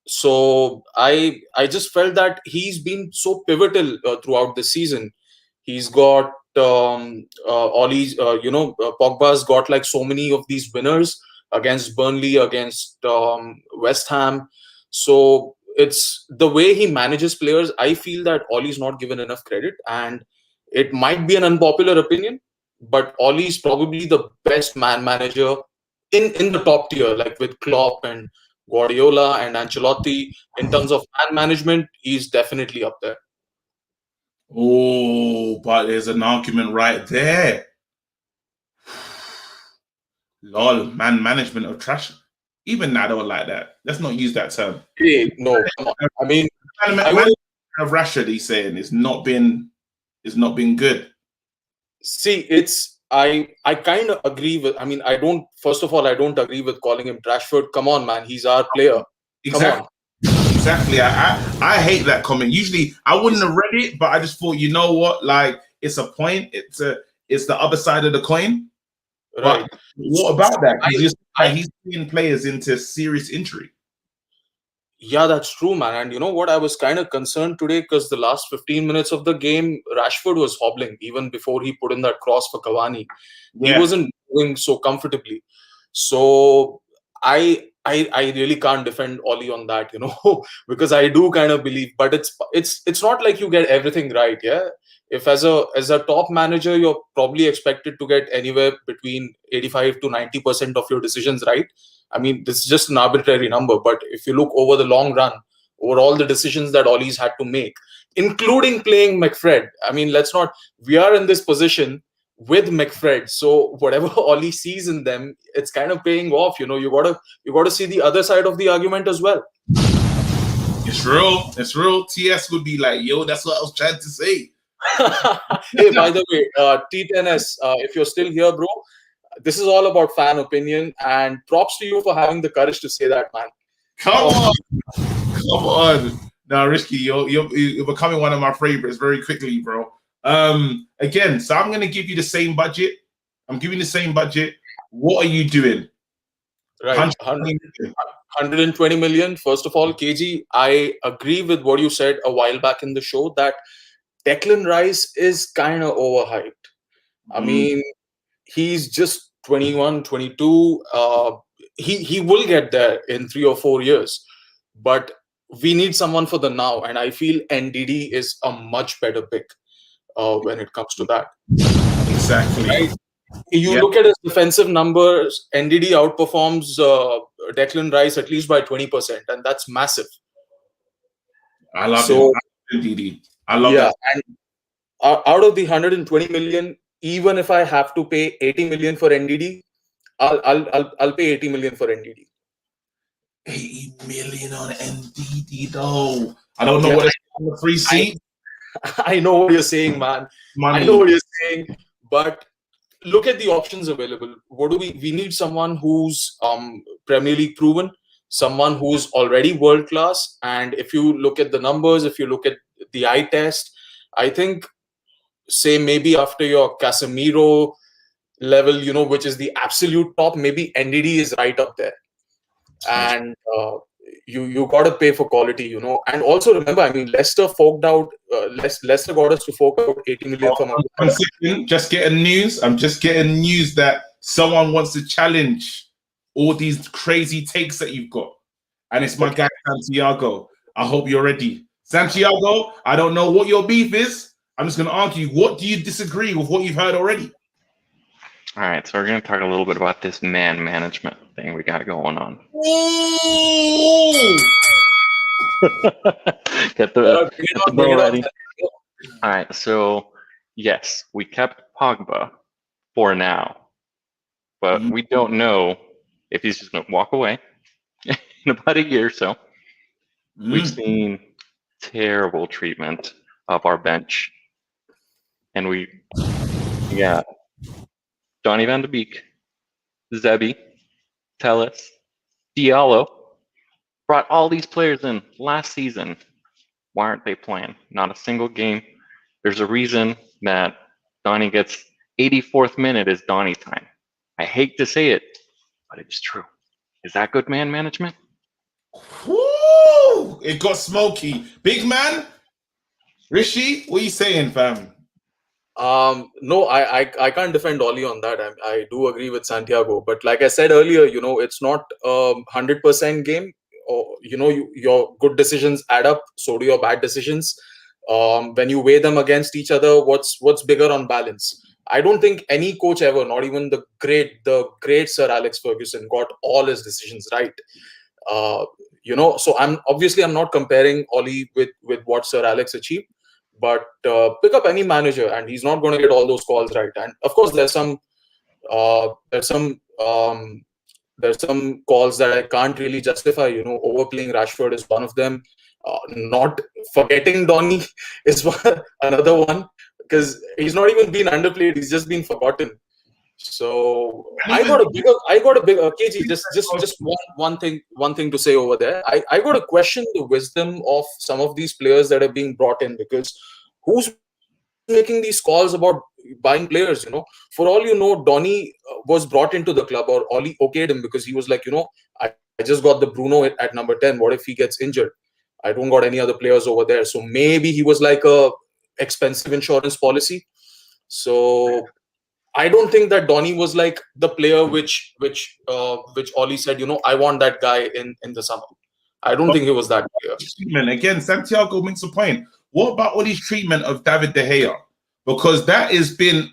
S14: So I just felt that he's been so pivotal throughout the season. He's got Ollie's, Pogba's got like so many of these winners against Burnley, against West Ham. So it's the way he manages players. I feel that Ollie's not given enough credit, and it might be an unpopular opinion, but Ollie's probably the best man manager in the top tier, like with Klopp and Guardiola and Ancelotti. In terms of man management, he's definitely up there.
S1: Oh, but there's an argument right there. Lol, man management of trash. Even now, I don't like that. Let's not use that term.
S14: Hey, no, come on. I mean,
S1: of Rashford, he's saying it's not been good.
S14: See, I kind of agree with. I mean, First of all, I don't agree with calling him Rashford. Come on, man, he's our player.
S1: Exactly.
S14: Come on.
S1: Exactly. I hate that comment. Usually, I wouldn't have read it, but I just thought, you know what? Like, it's a point. It's the other side of the coin.
S14: Right.
S1: But what about that? He's seeing players into serious injury.
S14: Yeah, that's true, man. And you know what? I was kind of concerned today because the last 15 minutes of the game, Rashford was hobbling even before he put in that cross for Cavani. Yeah. He wasn't moving so comfortably. So I really can't defend Ollie on that, because I do kind of believe, but it's not like you get everything right, yeah. If as a top manager, you're probably expected to get anywhere between 85 to 90% of your decisions right. I mean, this is just an arbitrary number, but if you look over the long run, over all the decisions that Ollie's had to make, including playing McFred, I mean, we are in this position with McFred, so whatever Ollie sees in them, it's kind of paying off. You gotta see the other side of the argument as well.
S1: It's real. TS would be like, yo, that's what I was trying to say.
S14: Hey, by the way, T10S, if you're still here, bro, this is all about fan opinion, and props to you for having the courage to say that, man.
S1: Come on. Now, Risky, you're becoming one of my favorites very quickly, bro. Again, so I'm going to give you the same budget. I'm giving the same budget. What are you doing?
S14: Right. 120 million. First of all, KG, I agree with what you said a while back in the show that Declan Rice is kind of overhyped. I mean, he's just 21, 22. He will get there in 3 or 4 years. But we need someone for the now. And I feel NDD is a much better pick when it comes to that.
S1: Exactly.
S14: Right? You look at his defensive numbers, NDD outperforms Declan Rice at least by 20%. And that's massive.
S1: I love NDD. I love that.
S14: And out of the 120 million, even if I have to pay 80 million for NDD, I'll pay 80 million for NDD.
S1: 80 million on NDD though. I don't know what it's on the free seat.
S14: I know what you're saying, man.
S1: Money.
S14: I know what you're saying, but look at the options available. What do we need? Someone who's Premier League proven, someone who's already world class, and if you look at the numbers, if you look at the eye test. I think, say maybe after your Casemiro level, which is the absolute top, maybe NDD is right up there. And you got to pay for quality, And also remember, I mean, Leicester forked out. Leicester got us to fork out 80 million from.
S1: 1 second, just getting news. I'm just getting news that someone wants to challenge all these crazy takes that you've got, and it's my guy Santiago. I hope you're ready, Santiago. I don't know what your beef is. I'm just going to ask you, what do you disagree with what you've heard already?
S15: All right, so we're going to talk a little bit about this man management thing we got going on. Get the ball ready. All right, so yes, we kept Pogba for now, but we don't know if he's just going to walk away in about a year or so. We've seen terrible treatment of our bench, and we got Donny van de Beek, Zebi, Telles, Diallo, brought all these players in last season. Why aren't they playing? Not a single game. There's a reason that Donny gets 84th minute is Donny time. I hate to say it, but it's true. Is that good man management?
S1: Woo! It got smoky. Big man, Rishi, what are you saying, fam?
S14: No, I can't defend Oli on that. I do agree with Santiago, but like I said earlier, it's not 100% game. Or your good decisions add up, so do your bad decisions. When you weigh them against each other, what's bigger on balance? I don't think any coach ever, not even the great Sir Alex Ferguson, got all his decisions right. So I'm not comparing Oli with what Sir Alex achieved. But pick up any manager, and he's not going to get all those calls right. And of course, there's some calls that I can't really justify. Overplaying Rashford is one of them. Not forgetting Donny is another one, because he's not even been underplayed; he's just been forgotten. So I got a big KG. Just one thing to say over there. I got to question the wisdom of some of these players that are being brought in, because who's making these calls about buying players? For all you know, Donny was brought into the club, or Oli okayed him because he was like, I just got the Bruno at number 10. What if he gets injured? I don't got any other players over there. So maybe he was like a expensive insurance policy. So I don't think that Donny was like the player which Oli said, I want that guy in the summer. I don't think he was that player.
S1: Again, Santiago makes a point. What about Oli's treatment of David De Gea? Because that has been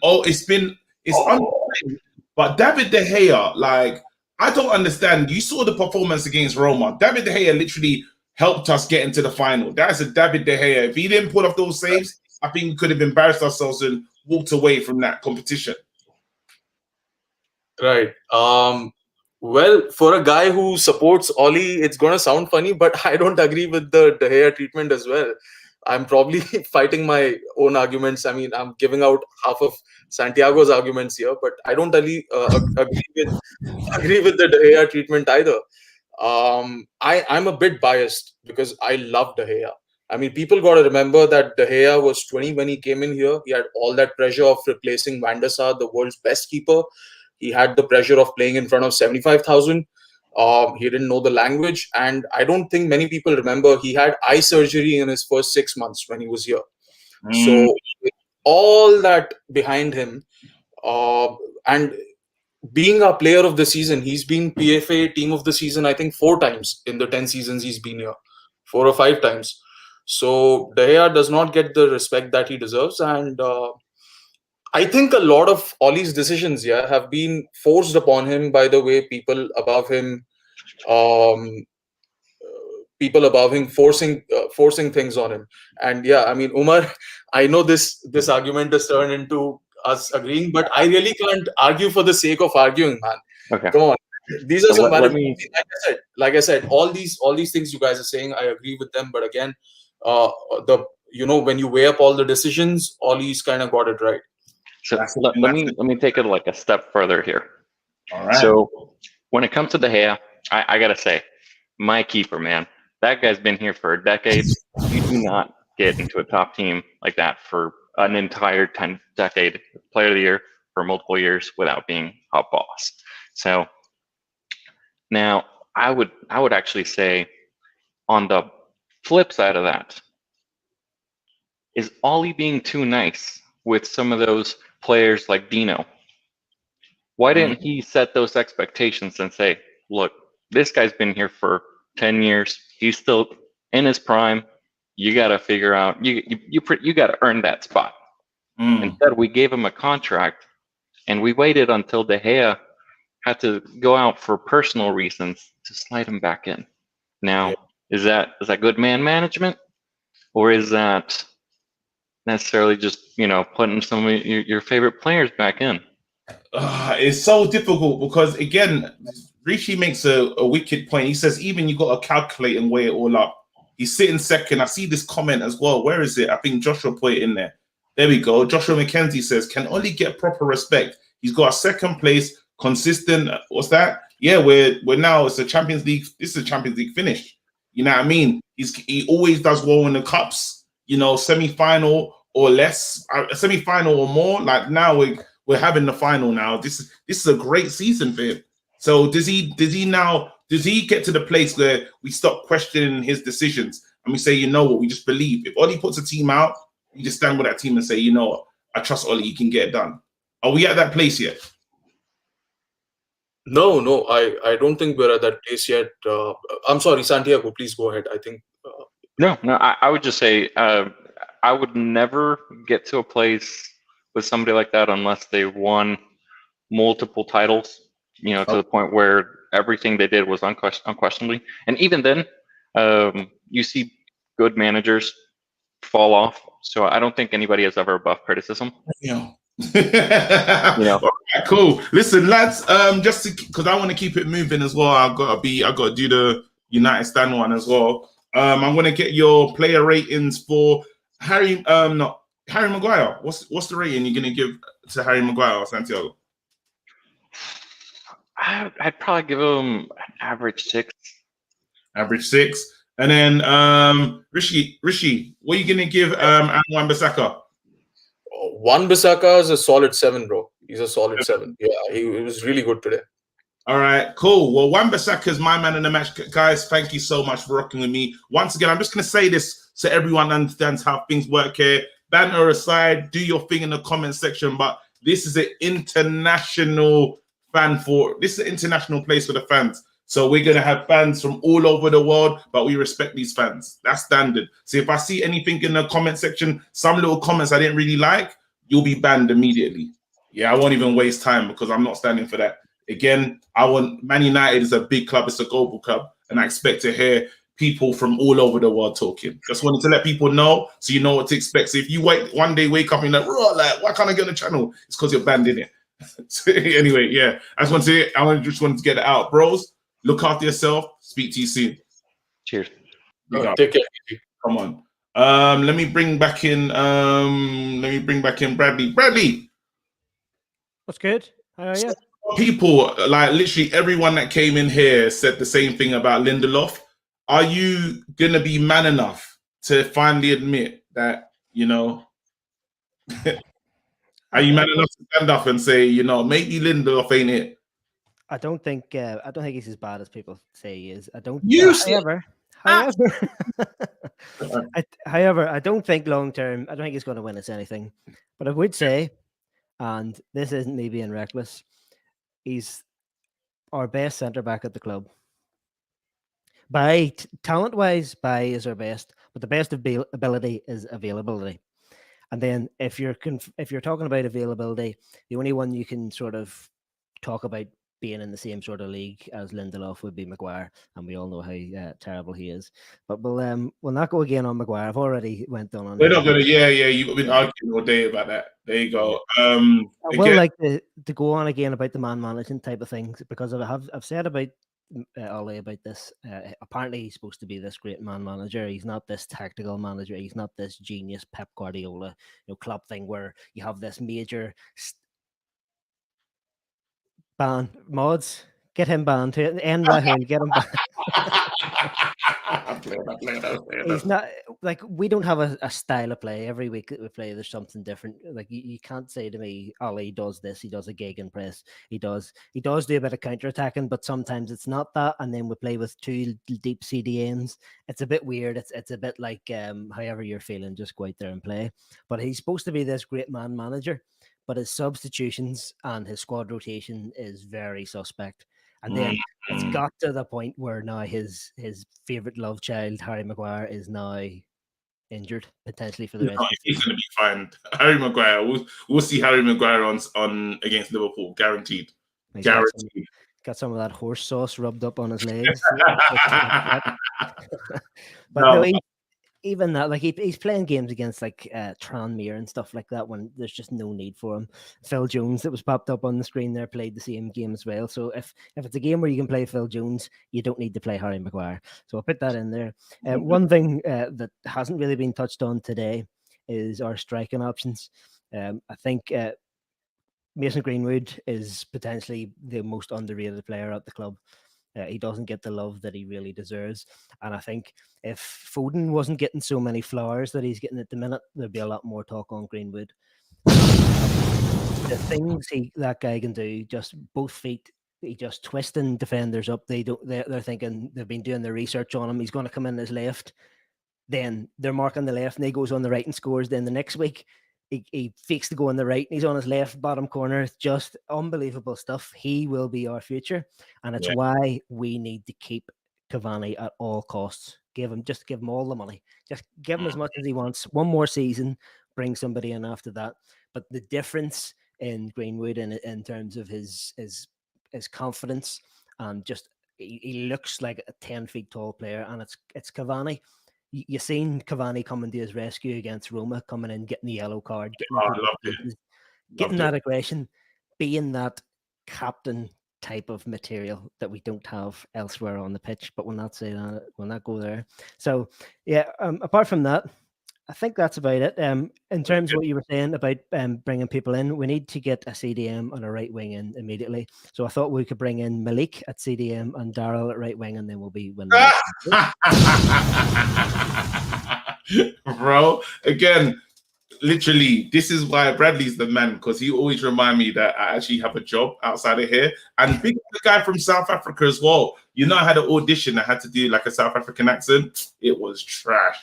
S1: but David De Gea, like, I don't understand. You saw the performance against Roma. David De Gea literally helped us get into the final. That's a David De Gea. If he didn't pull off those saves, I think we could have embarrassed ourselves and walked away from that competition.
S14: Right. Well, for a guy who supports Oli, it's going to sound funny, but I don't agree with the De Gea treatment as well. I'm probably fighting my own arguments. I mean, I'm giving out half of Santiago's arguments here, but I don't really agree with the De Gea treatment either. I'm a bit biased because I love De Gea. I mean, people got to remember that De Gea was 20 when he came in here. He had all that pressure of replacing Van der Sar, the world's best keeper. He had the pressure of playing in front of 75,000. He didn't know the language. And I don't think many people remember he had eye surgery in his first 6 months when he was here. So with all that behind him, and being a player of the season, he's been PFA team of the season, I think 4 times in the 10 seasons he's been here. 4 or 5 times. So De Gea does not get the respect that he deserves. And I think a lot of Oli's decisions have been forced upon him by the way people above him forcing things on him. And I mean, Umar, I know this argument has turned into us agreeing, but I really can't argue for the sake of arguing, man.
S15: Okay.
S14: Come on. These are some valid
S15: me...
S14: like I said, all these things you guys are saying, I agree with them. But again, when you weigh up all the decisions, Oli's kind of got it right.
S15: So let me take it like a step further here.
S1: All right.
S15: So when it comes to De Gea, I gotta say, my keeper, man, that guy's been here for a decade. You do not get into a top team like that for an entire decade, player of the year for multiple years without being a boss. So now I would actually say on the flip side of that, is Ollie being too nice with some of those players like Dino? Why didn't he set those expectations and say, look, this guy's been here for 10 years. He's still in his prime. You got to figure out, you got to earn that spot. Instead, we gave him a contract and we waited until De Gea had to go out for personal reasons to slide him back in. Now, is that good man management? Or is that necessarily just, putting some of your favorite players back in?
S1: It's so difficult because, again, Rishi makes a wicked point. He says even you got to calculate and weigh it all up. He's sitting second. I see this comment as well. Where is it? I think Joshua put it in there. There we go. Joshua McKenzie says, can Ollie get proper respect? He's got a second place, consistent. What's that? Yeah, we're now, it's a Champions League. This is a Champions League finish. You know what I mean? He always does well in the cups, semi-final or less, semi-final or more. Like now we're having the final now. This is a great season for him. So does he get to the place where we stop questioning his decisions and we say, you know what, we just believe. If Ollie puts a team out, you just stand with that team and say, you know what, I trust Ollie, he can get it done. Are we at that place yet?
S14: No, I don't think we're at that place yet. I'm sorry, Santiago, please go ahead. I think.
S15: No, I would just say I would never get to a place with somebody like that unless they won multiple titles, to the point where everything they did was unquestionably. And even then, you see good managers fall off. So I don't think anybody is ever above criticism.
S1: Cool. Listen, lads, just because I want to keep it moving as well, I got to do the United Stand one as well. I'm going to get your player ratings for Harry Maguire. What's the rating you're going to give to Harry Maguire or Santiago?
S15: I'd probably give him an average 6.
S1: Average 6. And then Rishi, what are you going to give Wan-Bissaka?
S14: Wan-Bissaka is a solid 7, bro. He's a solid 7. Yeah, he was really good today.
S1: All right, cool. Well, Wan-Bissaka is my man in the match. Guys, thank you so much for rocking with me. Once again, I'm just going to say this so everyone understands how things work here. Banter aside, do your thing in the comment section, but this is an international this is an international place for the fans. So we're going to have fans from all over the world, but we respect these fans. That's standard. So if I see anything in the comment section, some little comments I didn't really like, you'll be banned immediately. Yeah, I won't even waste time because I'm not standing for that. Again, Man United is a big club. It's a global club. And I expect to hear people from all over the world talking. Just wanted to let people know so you know what to expect. So if you one day wake up and you're like, why can't I get on the channel? It's because you're banned in it. So anyway, yeah, I just wanted to get it out. Bros, look after yourself. Speak to you soon.
S15: Cheers.
S14: Take care.
S1: Come on. Let me bring back in Bradley. Bradley.
S2: What's good? How are you?
S1: People, like literally everyone that came in here said the same thing about Lindelof. Are you gonna be man enough to finally admit that, are you man enough to stand up and say, maybe Lindelof ain't it?
S2: I don't think he's as bad as people say he is. I don't. However, I don't think long term. I don't think he's going to win us anything. But I would say, and this isn't me being reckless, he's our best centre back at the club. By talent wise, is our best, but the best ability is availability. And then if you're talking about availability, the only one you can sort of talk about being in the same sort of league as Lindelof would be Maguire, and we all know how terrible he is. But we'll not go again on Maguire. I've already went on.
S1: We're not gonna. Yeah. You've been arguing all day about that. There you go. I
S2: would like to go on again about the man managing type of things because I've said about Ollie about this. Apparently, he's supposed to be this great man manager. He's not this tactical manager. He's not this genius Pep Guardiola, club thing where you have this major ban. Mods, get him banned. End Rahoon, get him banned. He's not like we don't have a style of play. Every week that we play, there's something different. Like you can't say to me, Ollie does this, he does a gegen press, he does do a bit of counter attacking, but sometimes it's not that. And then we play with two deep CDMs. It's a bit weird. It's a bit like however you're feeling, just go out there and play. But he's supposed to be this great man manager, but his substitutions and his squad rotation is very suspect. And then it's got to the point where now his favorite love child, Harry Maguire, is now injured potentially for the rest of the
S1: He's
S2: season.
S1: going to be fine. Harry Maguire, we'll see Harry Maguire on against Liverpool, guaranteed.
S2: He's
S1: Guaranteed.
S2: Got some of that horse sauce rubbed up on his legs. But no, even that, like he's playing games against like Tranmere and stuff like that when there's just no need for him. Phil Jones that was popped up on the screen there played the same game as well. So if it's a game where you can play Phil Jones, you don't need to play Harry Maguire. So I'll put that in there. One thing that hasn't really been touched on today is our striking options. I think Mason Greenwood is potentially the most underrated player at the club. He doesn't get the love that he really deserves. And I think if Foden wasn't getting so many flowers that he's getting at the minute, there'd be a lot more talk on Greenwood. The things that guy can do, just both feet, he just twisting defenders up. They're thinking they've been doing their research on him. He's going to come in his left. Then they're marking the left and he goes on the right and scores. Then the next week, he fakes to go on the right and he's on his left bottom corner. It's just unbelievable stuff. He will be our future. And it's why we need to keep Cavani at all costs. Give him all the money. Just give him as much as he wants. One more season, bring somebody in after that. But the difference in Greenwood in terms of his confidence and just he looks like a 10 feet tall player, and it's Cavani. You seen Cavani coming to his rescue against Roma, coming in, getting the yellow card, getting that aggression, being that captain type of material that we don't have elsewhere on the pitch. But we'll not say that, we'll not go there. So yeah, apart from that, I think that's about it. In terms of what you were saying about bringing people in, we need to get a CDM and a right wing in immediately. So I thought we could bring in Malik at CDM and Daryl at right wing, and then we'll be winning.
S1: Bro, again, literally, this is why Bradley's the man, because he always remind me that I actually have a job outside of here. And big the guy from South Africa as well. You know, I had an audition. I had to do like a South African accent. It was trash.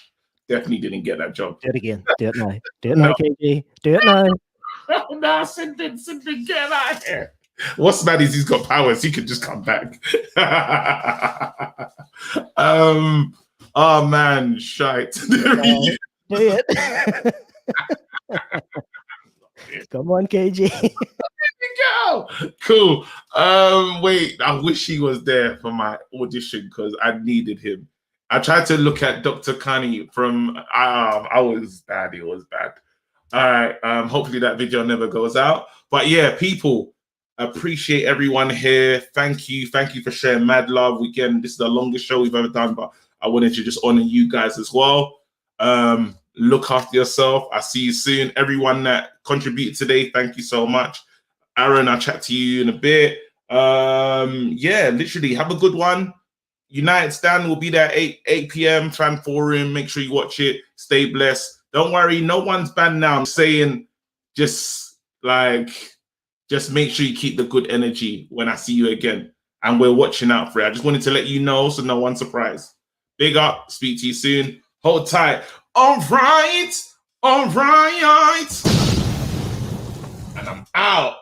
S1: Definitely didn't get that job.
S2: Do it again. Do it now. Do it now, KG. Do it now.
S1: No, Sidney, get out of here. What's mad is he's got powers. He could just come back. Oh man, shite.
S2: Do it. Come on, KG.
S1: Go. Cool. Wait, I wish he was there for my audition because I needed him. I tried to look at Dr. Kani from I was bad. It was bad. All right. Hopefully that video never goes out. But yeah, people, appreciate everyone here. Thank you for sharing mad love. Again, this is the longest show we've ever done, but I wanted to just honor you guys as well. Look after yourself. I'll see you soon. Everyone that contributed today, thank you so much. Aaron, I'll chat to you in a bit. Yeah, literally, have a good one. United Stand will be there 8 p.m. Fan Forum. Make sure you watch it. Stay blessed. Don't worry, no one's banned now. I'm saying just make sure you keep the good energy when I see you again. And we're watching out for it. I just wanted to let you know so no one's surprised. Big up. Speak to you soon. Hold tight. All right. And I'm out.